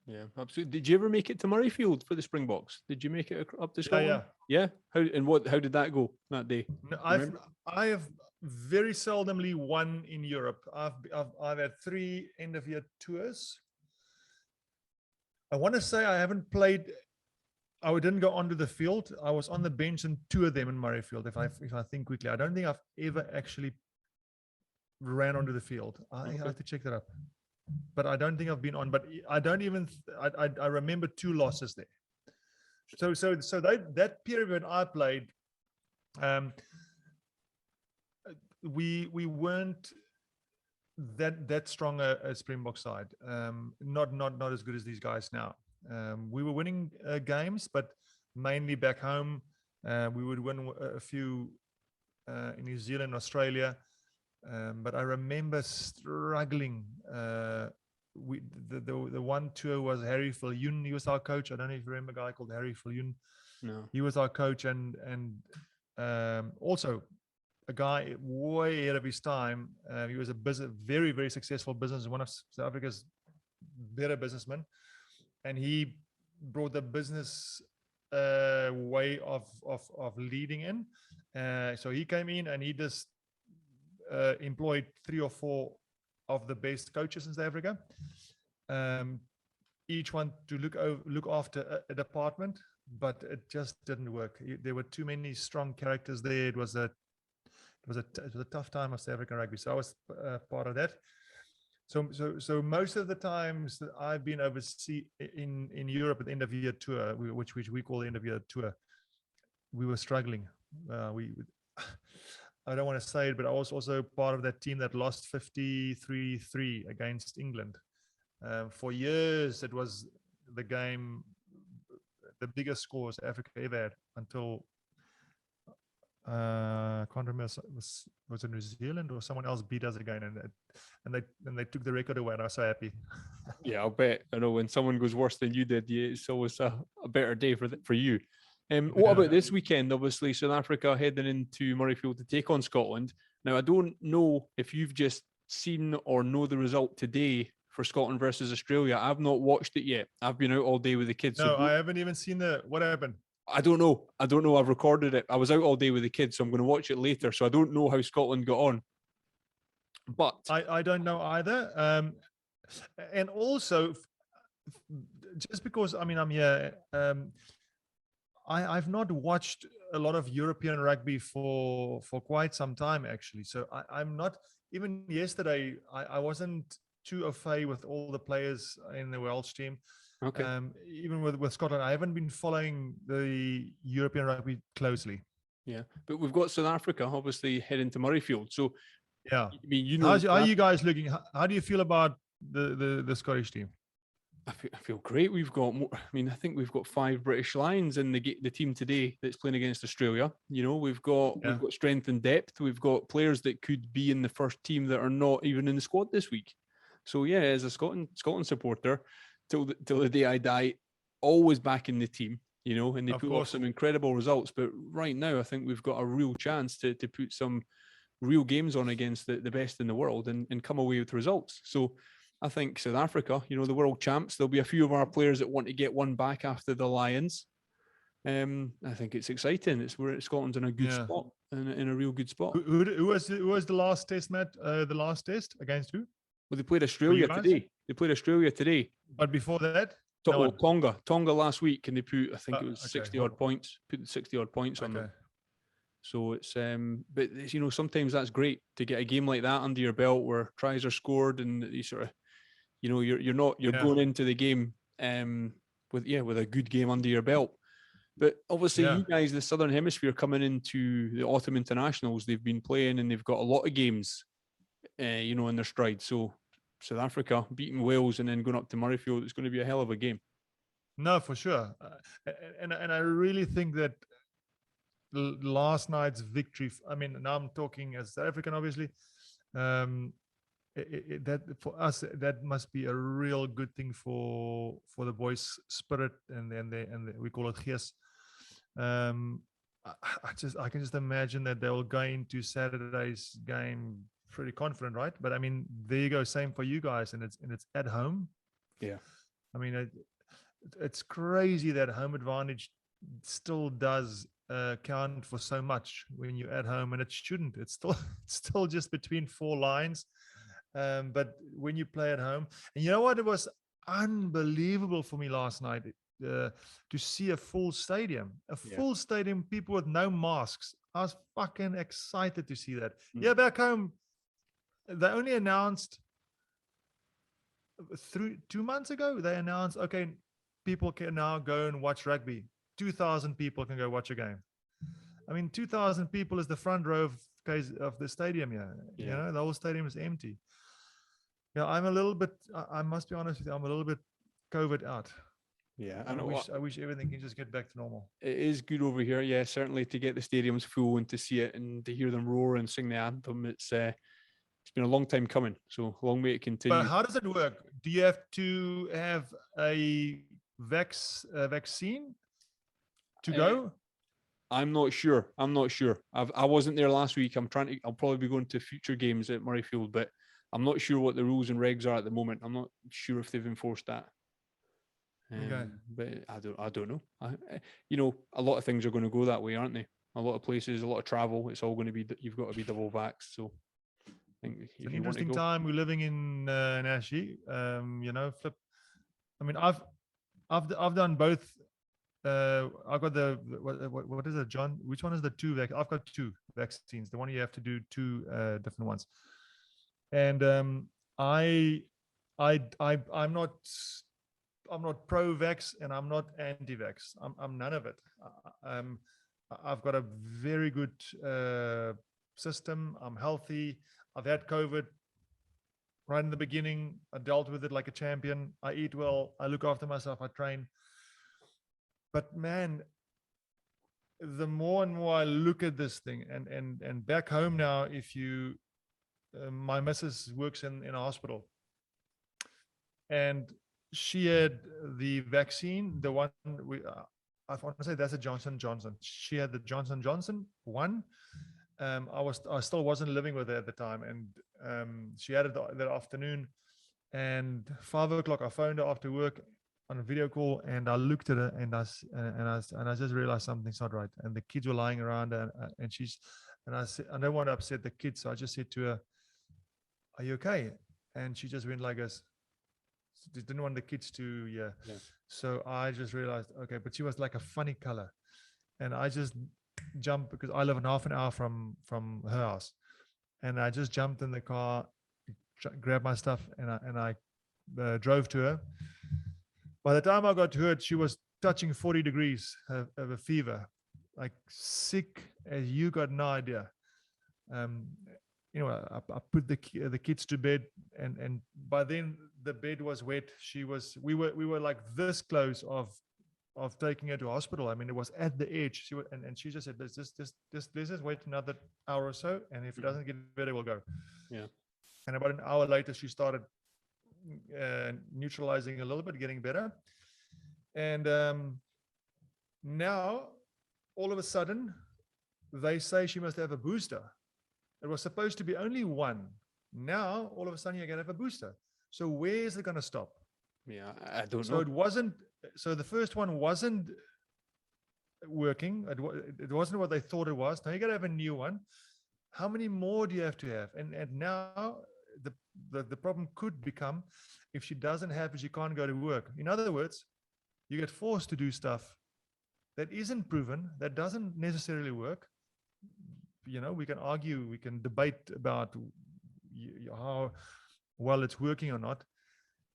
Yeah, absolutely. Did you ever make it to Murrayfield for the Springboks? Did you make it up to Scotland? Yeah. Yeah. How did that go that day? No, I have very seldomly won in Europe. I've had 3 end of year tours. I want to say I haven't played. I didn't go onto the field. I was on the bench in 2 of them in Murrayfield. If I think quickly, I don't think I've ever actually ran onto the field. I have to check that up. But I don't think I've been on. But I don't even. I remember 2 losses there. So that period when I played, we weren't that strong a Springbok side. Not as good as these guys now. We were winning games, but mainly back home. We would win a few in New Zealand, Australia. But I remember struggling. The one tour was Harry Viljoen. He was our coach. I don't know if you remember a guy called Harry Viljoen. No. He was our coach, and also a guy way ahead of his time. He was a very, very successful business, one of South Africa's better businessmen, and he brought the business way of leading in. So he came in and he just employed 3 or 4 of the best coaches in South Africa, each one to look after a department, but it just didn't work. There were too many strong characters there. It was a tough time of South African rugby. So I was part of that. So most of the times that I've been overseas in Europe at the end of year tour, which we call the end of year tour, we were struggling. I don't want to say it, but I was also part of that team that lost 53-3 against England. For years, it was the game, the biggest scores Africa ever had until I can't remember, was it New Zealand or someone else beat us again, and they took the record away, and I was so happy. Yeah, I'll bet. I know when someone goes worse than you did, it's always a better day for you. What about this weekend? Obviously, South Africa heading into Murrayfield to take on Scotland. Now, I don't know if you've just seen or know the result today for Scotland versus Australia. I've not watched it yet. I've been out all day with the kids. No, I haven't even seen what happened. I don't know. I've recorded it. I was out all day with the kids, so I'm going to watch it later. So I don't know how Scotland got on. But I don't know either. And also, just because I'm here, I've not watched a lot of European rugby for quite some time, actually. So I'm not, even yesterday, I wasn't too au fait with all the players in the Welsh team. Okay. Even with Scotland, I haven't been following the European rugby closely. Yeah, but we've got South Africa obviously heading to Murrayfield. So yeah, I mean, you know, how are you guys looking? How do you feel about the Scottish team? I feel great. We've got more. I mean, I think we've got 5 British Lions in the team today that's playing against Australia. You know, we've got strength and depth. We've got players that could be in the first team that are not even in the squad this week. So yeah, as a Scotland supporter, till the day I die, always back in the team. You know, and they put off some incredible results. But right now, I think we've got a real chance to put some real games on against the best in the world and come away with results. So I think South Africa, you know, the world champs, there'll be a few of our players that want to get one back after the Lions. I think it's exciting. Scotland's in a good spot, in a real good spot. Who was the last test, Matt? The last test against who? Well, they played Australia today. But before that? Tonga last week, and they put, I think it was 60-odd points, put 60-odd points on them. So it's, but you know, sometimes that's great to get a game like that under your belt where tries are scored and you sort of, you know, you're going into the game with a good game under your belt. But obviously, you guys, the Southern Hemisphere, coming into the autumn internationals, they've been playing and they've got a lot of games, you know, in their stride. So South Africa beating Wales and then going up to Murrayfield, it's going to be a hell of a game. No, for sure. And I really think that last night's victory, I mean, now I'm talking as South African, obviously, that for us, that must be a real good thing for the boys' spirit and we call it gees. I can just imagine that they'll go into Saturday's game pretty confident, right? But I mean, there you go, same for you guys, and it's at home. Yeah, I mean, it's crazy that home advantage still does count for so much when you're at home, and it shouldn't. It's still it's still just between four lines. But when you play at home, and you know what, it was unbelievable for me last night to see a full stadium, full stadium, people with no masks. I was fucking excited to see that. Yeah, back home, they only announced 2 months ago. They announced, okay, people can now go and watch rugby. 2,000 people can go watch a game. I mean, 2,000 people is the front row of the stadium. Yeah, you know, the whole stadium is empty. Yeah, I'm a little bit. I must be honest with you. I'm a little bit COVID out. Yeah, I wish everything can just get back to normal. It is good over here, yeah, certainly to get the stadiums full and to see it and to hear them roar and sing the anthem. It's been a long time coming, so long may it continue. But how does it work? Do you have to have a vaccine to go? I'm not sure. I wasn't there last week. I'll probably be going to future games at Murrayfield, but I'm not sure what the rules and regs are at the moment. I'm not sure if they've enforced that. Okay. But I don't know. You know, a lot of things are going to go that way, aren't they? A lot of places, a lot of travel. It's all going to be. You've got to be double vaxxed. So, I think it's an interesting time we're living in, Nashy. You know, Flip. I mean, I've done both. I've got the what is it, John? Which one is the two? I've got two vaccines. The one you have to do two different ones. And I'm not pro-vax and I'm not anti-vax. I'm none of it. I've got a very good system. I'm healthy. I've had COVID right in the beginning. I dealt with it like a champion. I eat well. I look after myself. I train. But man, the more and more I look at this thing, and back home now, if you, my missus works in a hospital, and she had the vaccine, the one I want to say that's a Johnson & Johnson. She had the Johnson & Johnson one. I still wasn't living with her at the time, and she had it that afternoon. And 5 o'clock, I phoned her after work on a video call, and I looked at her, and I just realized something's not right. And the kids were lying around, and I said, I don't want to upset the kids, so I just said to her, "Are you okay?" And she just went like this. Didn't want the kids to, yeah. So I just realized, okay, but she was like a funny color, and I just jumped because I live in half an hour from her house, and I just jumped in the car, grabbed my stuff, and I drove to her. By the time I got to her, she was touching 40 degrees of a fever, like sick as you got no idea. You know, I put the kids to bed, and by then the bed was wet. We were like this close of taking her to hospital. I mean, it was at the edge. And she just said, let's just wait another hour or so, and if it doesn't get better, we'll go. Yeah. And about an hour later, she started neutralizing a little bit, getting better. And now, all of a sudden, they say she must have a booster. It was supposed to be only one. Now, all of a sudden, you're going to have a booster. So where is it going to stop? Yeah, I don't know. So it wasn't. So the first one wasn't working. It wasn't what they thought it was. Now you got to have a new one. How many more do you have to have? And now the problem could become, if she doesn't have it, she can't go to work. In other words, you get forced to do stuff that isn't proven, that doesn't necessarily work. You know, we can argue, we can debate about how well it's working or not.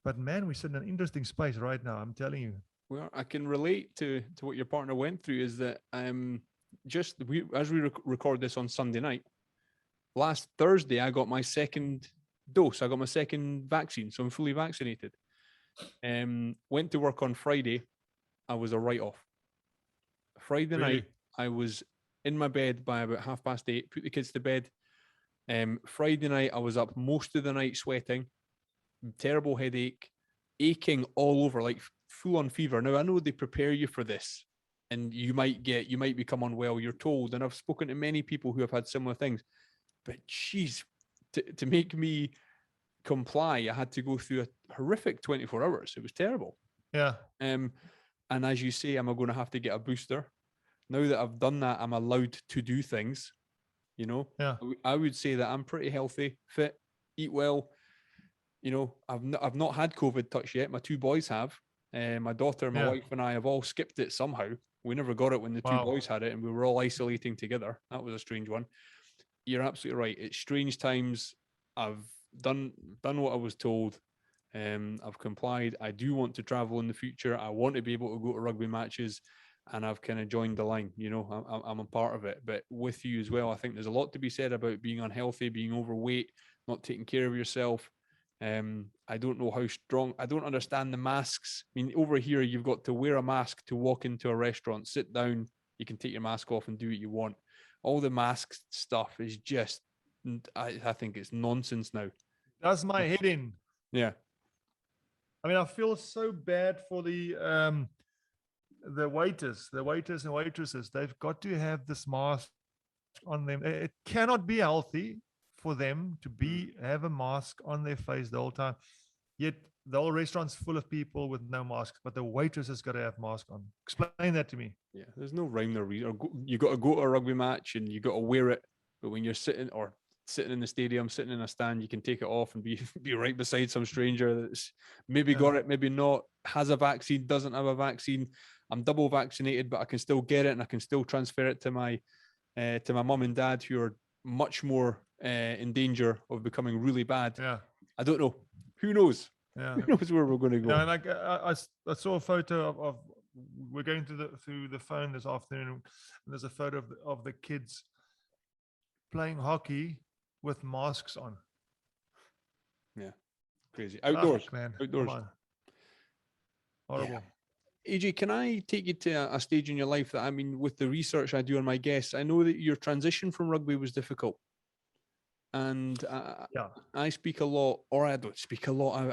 But man, we sit in an interesting space right now. I'm telling you. Well, I can relate to what your partner went through. Is that as we record this on Sunday night, last Thursday I got my second dose. I got my second vaccine, so I'm fully vaccinated. Went to work on Friday. I was a write-off. Friday night, I was in my bed by about 8:30. Put the kids to bed. Friday night, I was up most of the night sweating, terrible headache, aching all over, like full-on fever. Now I know they prepare you for this, and you might become unwell. You're told, and I've spoken to many people who have had similar things. But geez, to make me comply, I had to go through a horrific 24 hours. It was terrible. Yeah. And as you say, am I going to have to get a booster? now that I've done that, I'm allowed to do things. You know, Yeah. I would say that I'm pretty healthy, fit, eat well. You know, I've not had COVID touch yet. My two boys have. My daughter, my Yeah. wife, and I have all skipped it somehow. We never got it when the two Wow. boys had it, and we were all isolating together. That was a strange one. You're absolutely right. It's strange times. I've done what I was told. I've complied. I do want to travel in the future. I want to be able to go to rugby matches, and I've kind of joined the line. You know, I'm a part of it. But with you as well, I think there's a lot to be said about being unhealthy, being overweight, not taking care of yourself. I don't know how strong. I don't understand the masks. I mean, over here you've got to wear a mask to walk into a restaurant, sit down. You can take your mask off and do what you want. All the mask stuff is just. I think it's nonsense now. Does my head in. Yeah. I mean, I feel so bad for the waiters and waitresses. They've got to have this mask on them. It cannot be healthy for them to have a mask on their face the whole time. Yet the whole restaurant's full of people with no masks, but the waitress has got to have mask on. Explain that to me. Yeah, there's no rhyme or reason. You got to go to a rugby match and you got to wear it. But when you're sitting in the stadium, sitting in a stand, you can take it off and be right beside some stranger that's maybe got it, maybe not, has a vaccine, doesn't have a vaccine. I'm double vaccinated, but I can still get it and I can still transfer it to my mum and dad, who are much more in danger of becoming really bad. Yeah. I don't know. Who knows? Yeah. Who knows where we're going to go? Yeah, and I saw a photo of we're going through the phone this afternoon, and there's a photo of the kids playing hockey with masks on. Yeah, crazy. Outdoors, man. outdoors. Horrible. Yeah. AJ, can I take you to a stage in your life that, I mean, with the research I do on my guests, I know that your transition from rugby was difficult. And I speak a lot, or I don't speak a lot.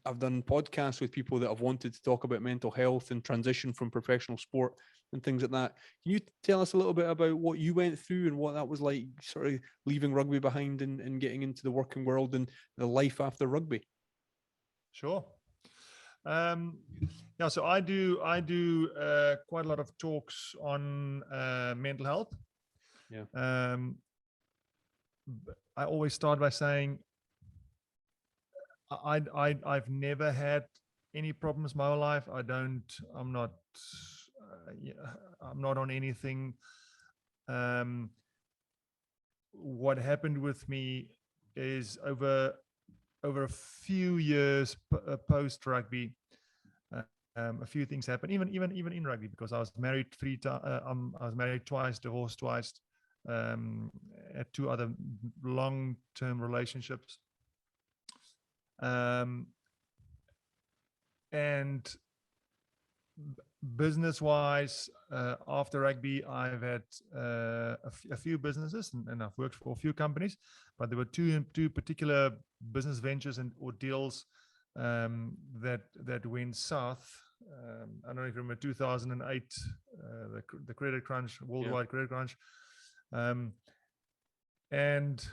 I've done podcasts with people that have wanted to talk about mental health and transition from professional sport and things like that. Can you tell us a little bit about what you went through and what that was like, sort of leaving rugby behind and getting into the working world and the life after rugby? Sure. Yeah, so I do quite a lot of talks on mental health. Yeah. I always start by saying I've never had any problems my whole life. I'm not on anything. What happened with me is over a few years post rugby, a few things happened. Even in rugby, because I was married 3 times. I was married twice, divorced twice, at 2 other long-term relationships. And business-wise, after rugby, I've had a few businesses, and I've worked for a few companies, but there were two particular business ventures or deals that went south. I don't know if you remember 2008, the credit crunch, worldwide credit crunch. And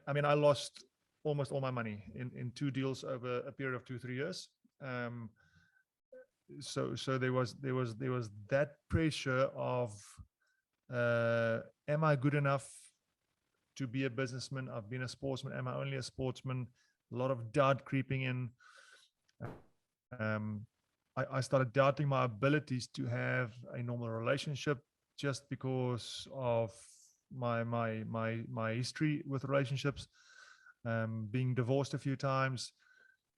I mean, I lost almost all my money in 2 deals over a period of 2-3 years. So there was that pressure of, am I good enough to be a businessman? I've been a sportsman. Am I only a sportsman? A lot of doubt creeping in. I started doubting my abilities to have a normal relationship just because of my history with relationships, being divorced a few times,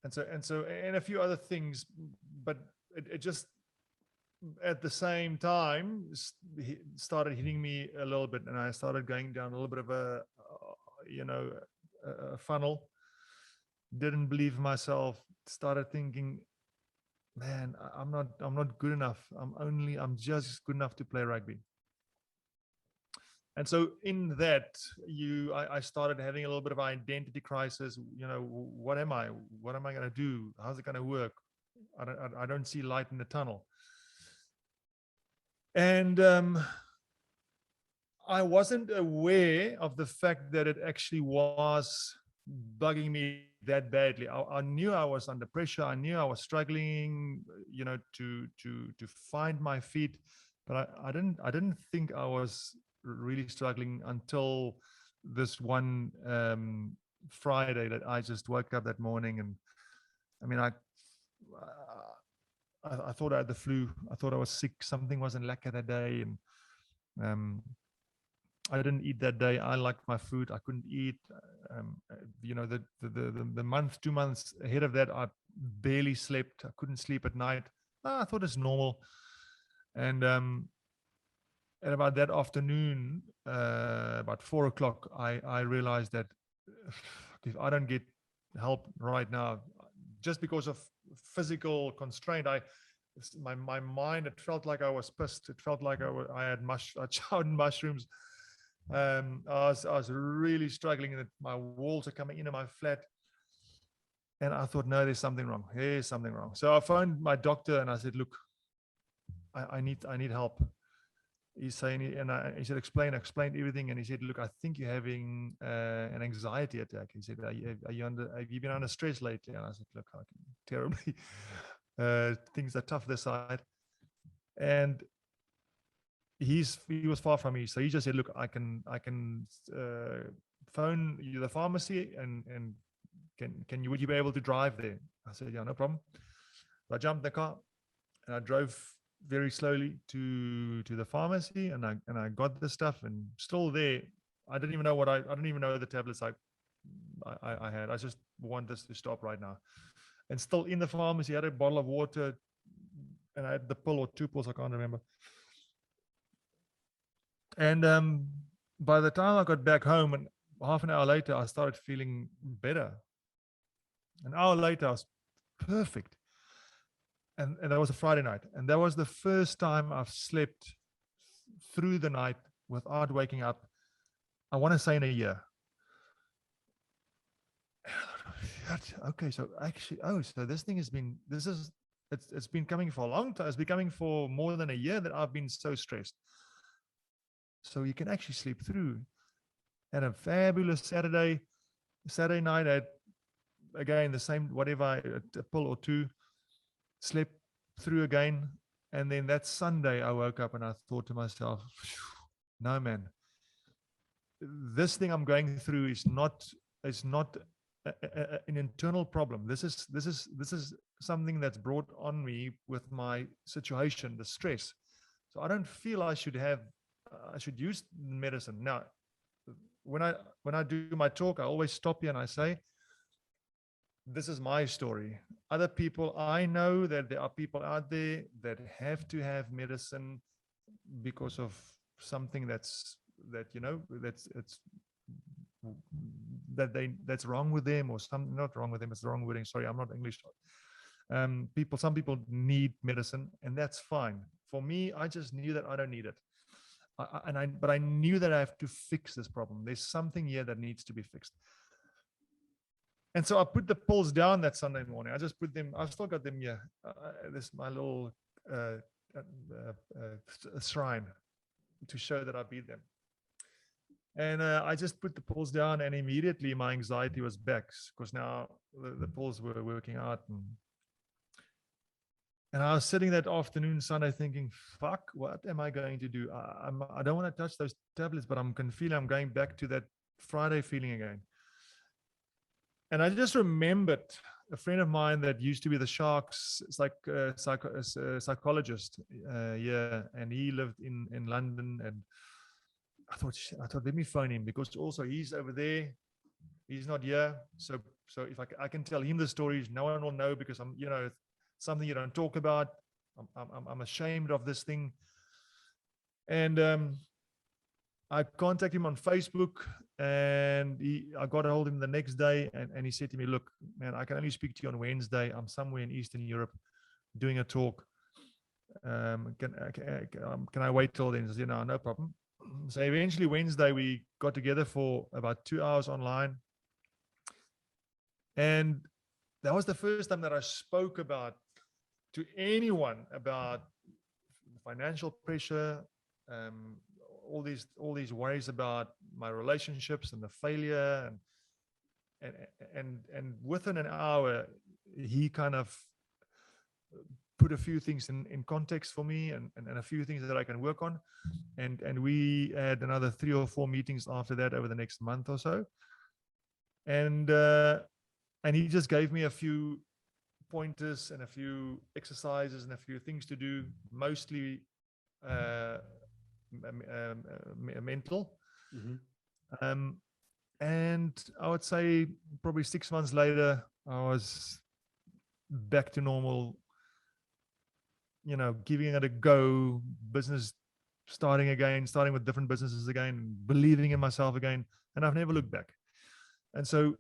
and a few other things. But it just, at the same time, started hitting me a little bit, and I started going down a little bit of a funnel. Didn't believe myself. Started thinking, man, I'm not good enough. I'm just good enough to play rugby. And so in that, I started having a little bit of identity crisis. What am I? What am I going to do? How's it going to work? I don't see light in the tunnel. And I wasn't aware of the fact that it actually was bugging me that badly. I knew I was under pressure. I knew I was struggling, to find my feet, but I didn't think I was really struggling until this one Friday that I just woke up that morning, and I mean, I thought I had the flu. I thought I was sick. Something wasn't lekker that day, and I didn't eat that day. I liked my food. I couldn't eat. The month, 2 months ahead of that, I barely slept. I couldn't sleep at night. I thought it's normal. And at about that afternoon, about 4 o'clock, I realized that if I don't get help right now, just because of physical constraint, my mind, it felt like I was pissed. It felt like I chowed mushrooms. I was really struggling, that my walls are coming into my flat, and I thought, no, there's something wrong. There's something wrong. So I phoned my doctor and I said, look, I need help. He said, explained everything, and he said, look, I think you're having an anxiety attack. He said, have you been under stress lately? And I said, look, terribly. Things are tough this side. And he was far from me, so he just said, look, I can phone you the pharmacy, and would you be able to drive there? I said, yeah, no problem. So I jumped in the car and I drove very slowly to the pharmacy, and I got the stuff, and still there, I didn't even know the tablets I had. I just want this to stop right now. And still in the pharmacy, I had a bottle of water, and I had the pill or 2 pills, I can't remember. And by the time I got back home, and half an hour later, I started feeling better. An hour later, I was perfect. And that was a Friday night. And that was the first time I've slept through the night without waking up, I want to say in a year. Okay, so actually, so this thing it's been coming for a long time. It's been coming for more than a year that I've been so stressed. So you can actually sleep through. Had a fabulous Saturday night. I had, again, the same, whatever, a pill or 2, slept through again. And then that Sunday I woke up and I thought to myself, no, man, this thing I'm going through is not an internal problem. This is something that's brought on me with my situation, the stress. So I don't feel I should use medicine. Now, when I do my talk, I always stop here and I say, this is my story. Other people, I know that there are people out there that have to have medicine because of something that's wrong with them, or something not wrong with them. It's the wrong wording. Sorry, I'm not English. Some people need medicine, and that's fine. For me, I just knew that I don't need it. But I knew that I have to fix this problem. There's something here that needs to be fixed. And so I put the pills down that Sunday morning. I just put them, I've still got them here. This my little shrine to show that I beat them. And I just put the pills down, and immediately my anxiety was back, because now the pills were working out. And I was sitting that afternoon, Sunday, thinking, fuck, what am I going to do? I don't want to touch those tablets, but I'm going back to that Friday feeling again. And I just remembered a friend of mine that used to be the Sharks, it's like a psychologist, and he lived in London. And I thought, let me phone him, because also he's over there, he's not here. So if I can tell him the stories, no one will know, because I'm, something you don't talk about. I'm ashamed of this thing. And I contacted him on Facebook, and I got a hold of him the next day, and he said to me, look, man, I can only speak to you on Wednesday. I'm somewhere in Eastern Europe doing a talk. Can I wait till then? I said, no problem. So eventually Wednesday we got together for about 2 hours online. And that was the first time that I spoke to anyone about financial pressure, all these worries about my relationships and the failure. and within an hour, he kind of put a few things in context for me, and a few things that I can work on. And we had another 3 or 4 meetings after that over the next month or so. And he just gave me a few pointers and a few exercises and a few things to do, mostly mental. And I would say probably 6 months later, I was back to normal, giving it a go, business starting with different businesses again, believing in myself again. And I've never looked back. And so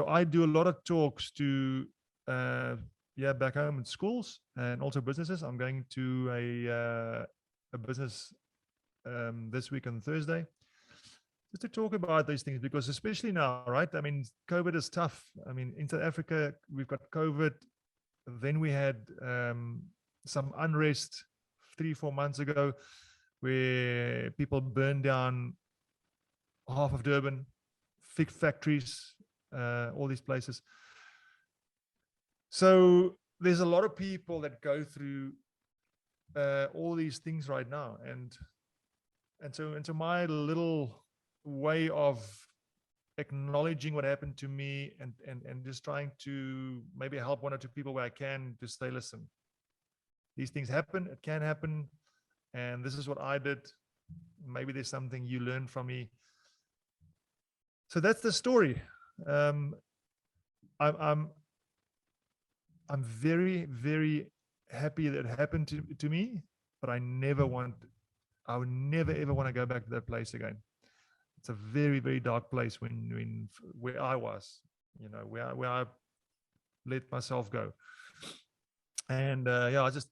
I do a lot of talks to, back home in schools and also businesses. I'm going to a business this week on Thursday, just to talk about these things, because especially now, right? I mean, COVID is tough. I mean, in South Africa, we've got COVID. Then we had some unrest 3-4 months ago, where people burned down half of Durban, fig factories, all these places. So there's a lot of people that go through all these things right now, and so my little way of acknowledging what happened to me and just trying to maybe help 1 or 2 people where I can, to say, listen, these things happen, it can happen, and this is what I did. Maybe there's something you learned from me. So that's the story. I'm very, very happy that it happened to me, but I would never ever want to go back to that place again. It's a very, very dark place where I was, where I let myself go. And I just,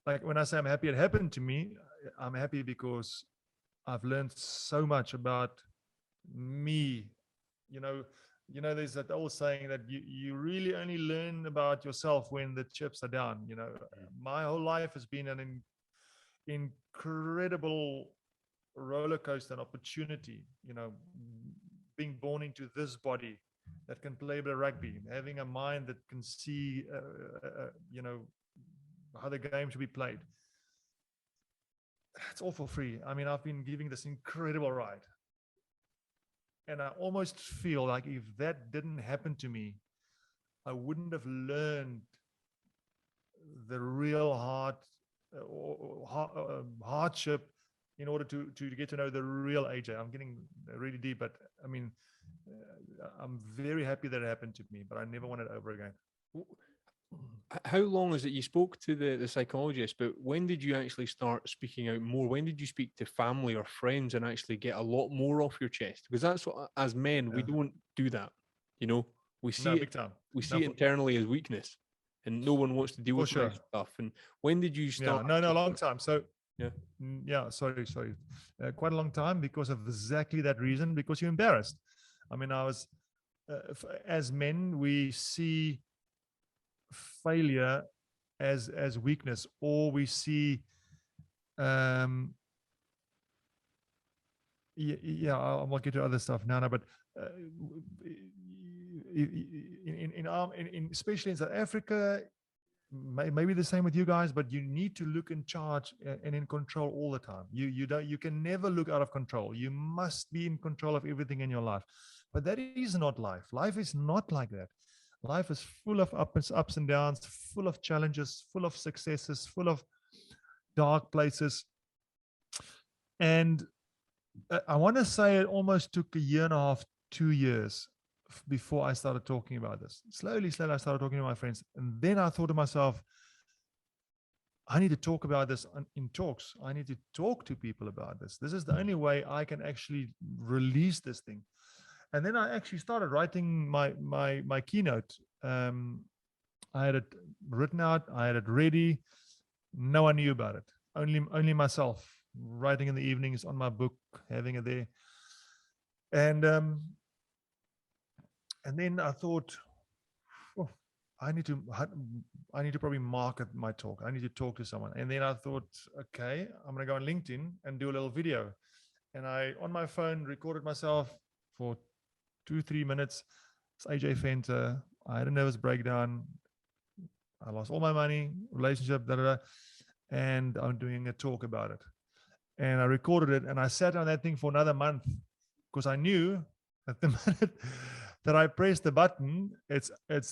like, when I say I'm happy it happened to me, I'm happy because I've learned so much about me. There's that old saying that you really only learn about yourself when the chips are down. My whole life has been an incredible roller coaster and opportunity. Being born into this body that can play a bit of rugby, having a mind that can see, how the game should be played. It's all for free. I mean, I've been giving this incredible ride. And I almost feel like if that didn't happen to me, I wouldn't have learned the real hardship in order to get to know the real AJ. I'm getting really deep, but I mean, I'm very happy that it happened to me, but I never want it over again. How long is it you spoke to the psychologist, but when did you actually start speaking out more? When did you speak to family or friends and actually get a lot more off your chest? Because that's what, as men, we don't do that. We see big time. We see it internally as weakness, and no one wants to deal with that stuff. And when did you start? No, a long time. So sorry, quite a long time, because of exactly that reason, because you're embarrassed. I mean, I was, as men, we see failure as weakness, or we see I'll get to other stuff now, but in especially in South Africa, maybe the same with you guys, but you need to look in charge and in control all the time. You can never look out of control. You must be in control of everything in your life. But that is not life. Life is not like that. Life is full of ups and downs, full of challenges, full of successes, full of dark places. And I want to say it almost took 1.5 to 2 years before I started talking about this. Slowly, I started talking to my friends. And then I thought to myself, I need to talk about this in talks. I need to talk to people about this. This is the only way I can actually release this thing. And then I actually started writing my keynote. I had it written out. I had it ready. No one knew about it. Only myself, writing in the evenings on my book, having it there. And then I thought, I need to probably market my talk. I need to talk to someone. And then I thought, okay, I'm going to go on LinkedIn and do a little video. And I, on my phone, recorded myself for 2-3 minutes It's AJ Fenter. I had a nervous breakdown. I lost all my money, relationship, and I'm doing a talk about it. And I recorded it, and I sat on that thing for another month because I knew that the minute that I press the button, it's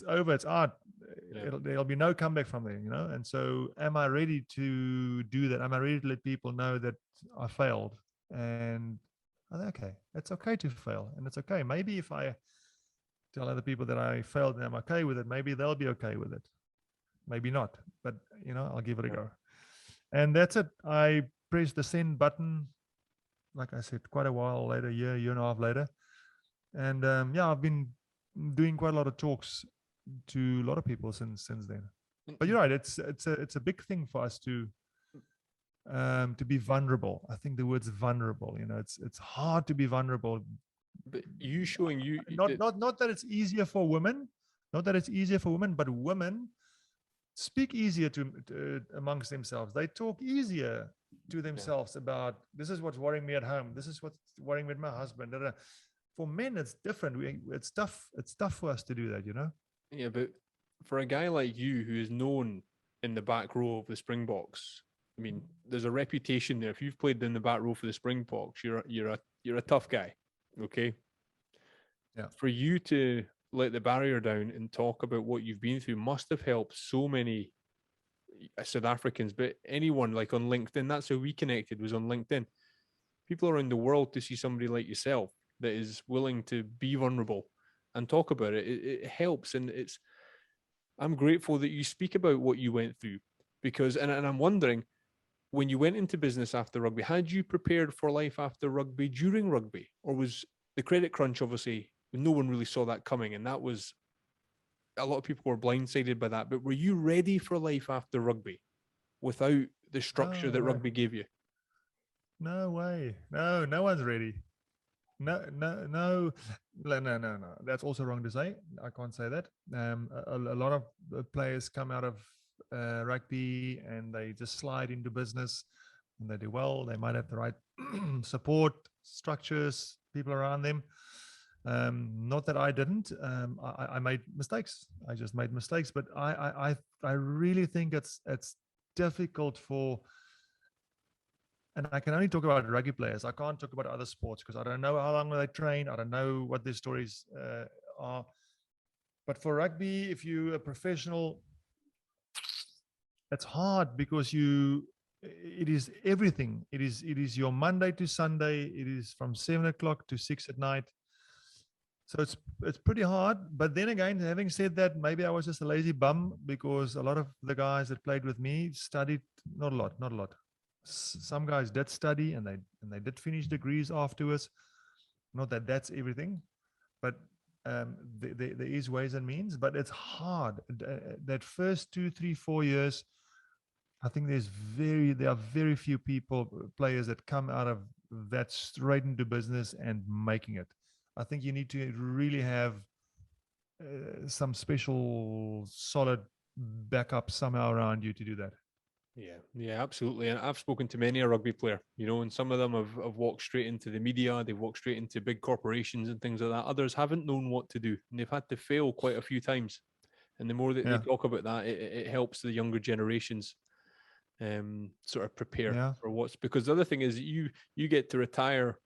over, it's out. Yeah. There'll be no comeback from there, And so, am I ready to do that? Am I ready to let people know that I failed? And I think, okay, it's okay to fail, and it's okay. Maybe if I tell other people that I failed and I'm okay with it, maybe they'll be okay with it. Maybe not, but I'll give it a go. And that's it. I pressed the send button, like I said, quite a while later, year and a half later. And I've been doing quite a lot of talks to a lot of people since then. But you're right, it's a big thing for us to be vulnerable. I think the word's vulnerable. It's hard to be vulnerable. But you showing you not that it's easier for women, but women speak easier to amongst themselves. They talk easier to themselves about, this is what's worrying me at home, this is what's worrying me with my husband. For men, it's different. It's tough for us to do that, Yeah, but for a guy like you who is known in the back row of the Springboks, I mean, there's a reputation there. If you've played in the back row for the Springboks, you're a tough guy. Okay. Yeah. For you to let the barrier down and talk about what you've been through must have helped so many South Africans, but anyone like on LinkedIn. That's how we connected, was on LinkedIn. People around the world to see somebody like yourself that is willing to be vulnerable and talk about it. It helps, and I'm grateful that you speak about what you went through, because and I'm wondering, when you went into business after rugby, had you prepared for life after rugby during rugby, or was the credit crunch, obviously no one really saw that coming, and that was, a lot of people were blindsided by that, but were you ready for life after rugby without the structure that rugby gave you? No way. No one's ready. No. That's also wrong to say. I can't say that. A lot of players come out of rugby and they just slide into business and they do well. They might have the right support structures, people around them. Not that I didn't. I made mistakes. I just made mistakes. But I really think it's difficult for. And I can only talk about rugby players. I can't talk about other sports because I don't know how long they train. I don't know what their stories are. But for rugby, if you're a professional, it's hard because it is everything. It is your Monday to Sunday. It is from 7 o'clock to 6 at night. So it's pretty hard. But then again, having said that, maybe I was just a lazy bum because a lot of the guys that played with me studied, not a lot. Some guys did study and they did finish degrees afterwards. Not that that's everything, but there is ways and means. But it's hard. That first 2, 3, 4 years, I think there are very few players that come out of that straight into business and making it. I think you need to really have some special solid backup somehow around you to do that. Yeah, absolutely. And I've spoken to many a rugby player, and some of them have walked straight into the media. They've walked straight into big corporations and things like that. Others haven't known what to do, and they've had to fail quite a few times. And the more that they talk about that, it helps the younger generations sort of prepare for what's, because the other thing is you get to retire.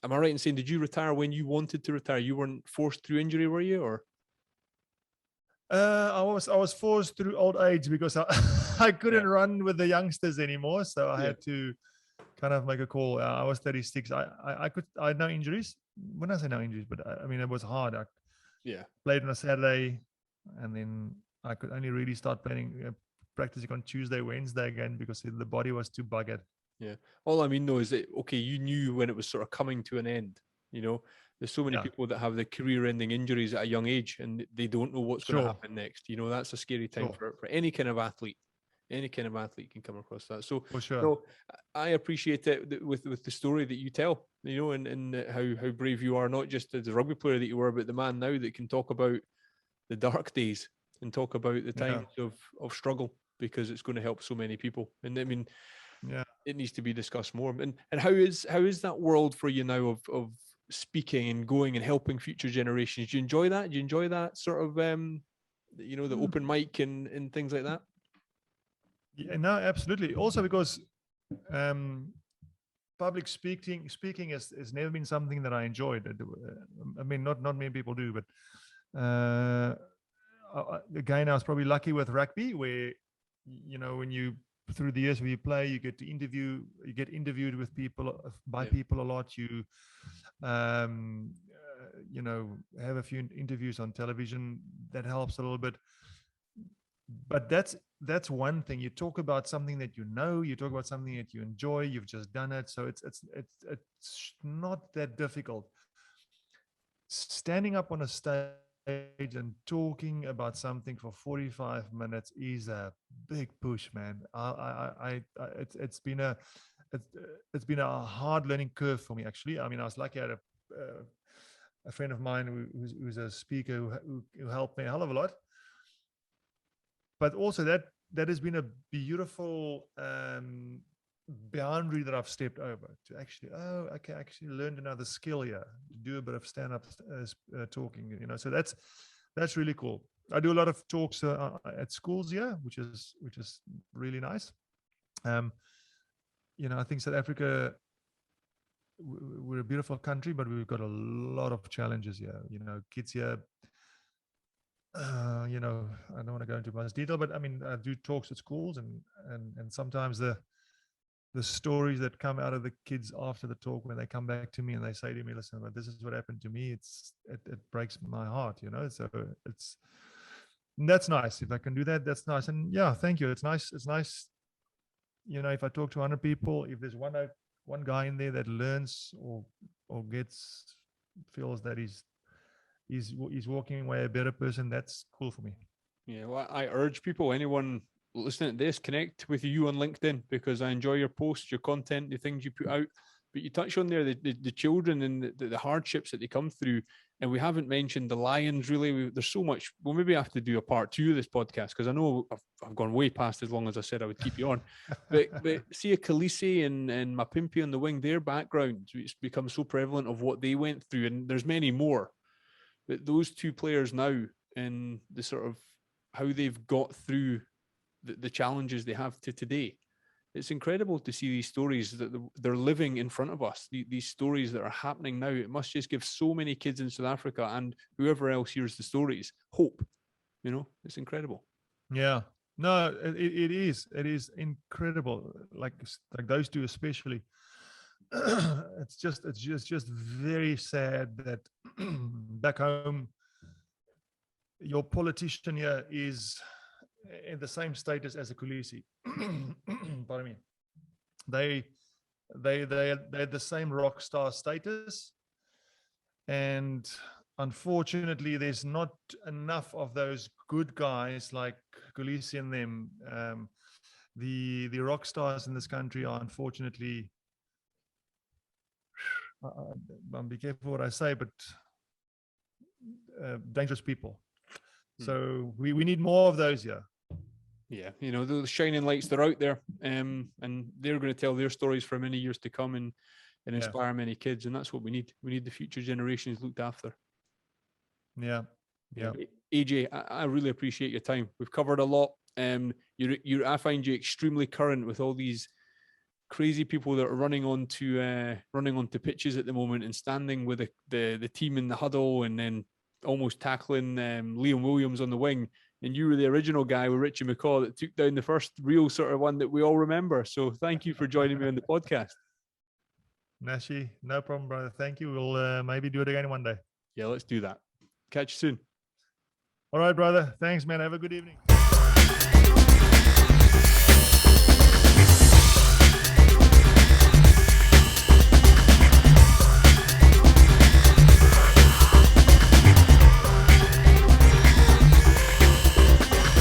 Am I right in saying, did you retire when you wanted to retire? You weren't forced through injury, were you? Or I was forced through old age because I couldn't run with the youngsters anymore, so I had to kind of make a call. I was 36. I had no injuries. When I say no injuries, but I mean it was hard. I played on a Saturday, and then I could only really start practicing on Tuesday, Wednesday again because the body was too buggered. Yeah. All I mean though is that, okay, you knew when it was sort of coming to an end. There's so many people that have the career-ending injuries at a young age and they don't know what's going to happen next. That's a scary time for any kind of athlete. Any kind of athlete can come across that. So, for sure. I appreciate it with the story that you tell, and how brave you are, not just as a rugby player that you were, but the man now that can talk about the dark days and talk about the times of struggle, because it's going to help so many people. And I mean, it needs to be discussed more. And how is that world for you now of speaking and going and helping future generations. Do you enjoy that? Do you enjoy that sort of, the open mic and things like that? Yeah, no, absolutely. Also because public speaking has never been something that I enjoyed. I mean, not many people do, but again, I was probably lucky with rugby, where when you through the years where you play, you get interviewed with people by people a lot. You have a few interviews on television. That helps a little bit. But that's one thing. You talk about something that you talk about something that you enjoy, you've just done it, so it's not that difficult. Standing up on a stage and talking about something for 45 minutes is a big push, man. It's been a hard learning curve for me, actually. I mean, I was lucky. I had a friend of mine who's a speaker who helped me a hell of a lot. But also that has been a beautiful boundary that I've stepped over to actually, I actually learned another skill here, to do a bit of stand-up talking, so that's really cool. I do a lot of talks at schools here, which is really nice. I think South Africa, we're a beautiful country, but we've got a lot of challenges here. Kids here, I don't want to go into much detail, but I mean, I do talks at schools, and sometimes the stories that come out of the kids after the talk, when they come back to me and they say to me, listen, this is what happened to me, it breaks my heart, so that's nice. If I can do that, that's nice. And yeah, thank you. It's nice. If I talk to 100 people, if there's one guy in there that learns or feels that he's walking away a better person, that's cool for me. Yeah, well, I urge people, anyone listening to this, connect with you on LinkedIn, because I enjoy your posts, your content, the things you put out. But you touch on there the children and the hardships that they come through, and we haven't mentioned the Lions really. There's so much. We'll maybe have to do a part 2 of this podcast, because I know I've gone way past as long as I said I would keep you on. but see a Khaleesi and Mapimpi on the wing, their background, it's become so prevalent of what they went through, and there's many more. But those two players now, and the sort of how they've got through the challenges they have to today, it's incredible to see these stories that they're living in front of us, these stories that are happening now. It must just give so many kids in South Africa and whoever else hears the stories hope. It's incredible. Yeah, no, it is incredible. Like those two especially. It's just very sad that back home your politician here is in the same status as a Khaleesi. Pardon me. They had the same rock star status, and unfortunately there's not enough of those good guys like Khaleesi and them. The rock stars in this country are unfortunately, I'll be careful what I say, but dangerous people. So we need more of those here. Yeah, those shining lights, they're out there, and they're going to tell their stories for many years to come and inspire many kids, and that's what we need. We need the future generations looked after. Yeah. AJ, I really appreciate your time. We've covered a lot. I find you extremely current with all these crazy people that are running onto pitches at the moment and standing with the team in the huddle, and then almost tackling Liam Williams on the wing. And you were the original guy with Richie McCaw that took down the first real sort of one that we all remember. So thank you for joining me on the podcast. Nashy, no problem, brother. Thank you. We'll maybe do it again one day. Yeah, let's do that. Catch you soon. All right, brother. Thanks, man. Have a good evening.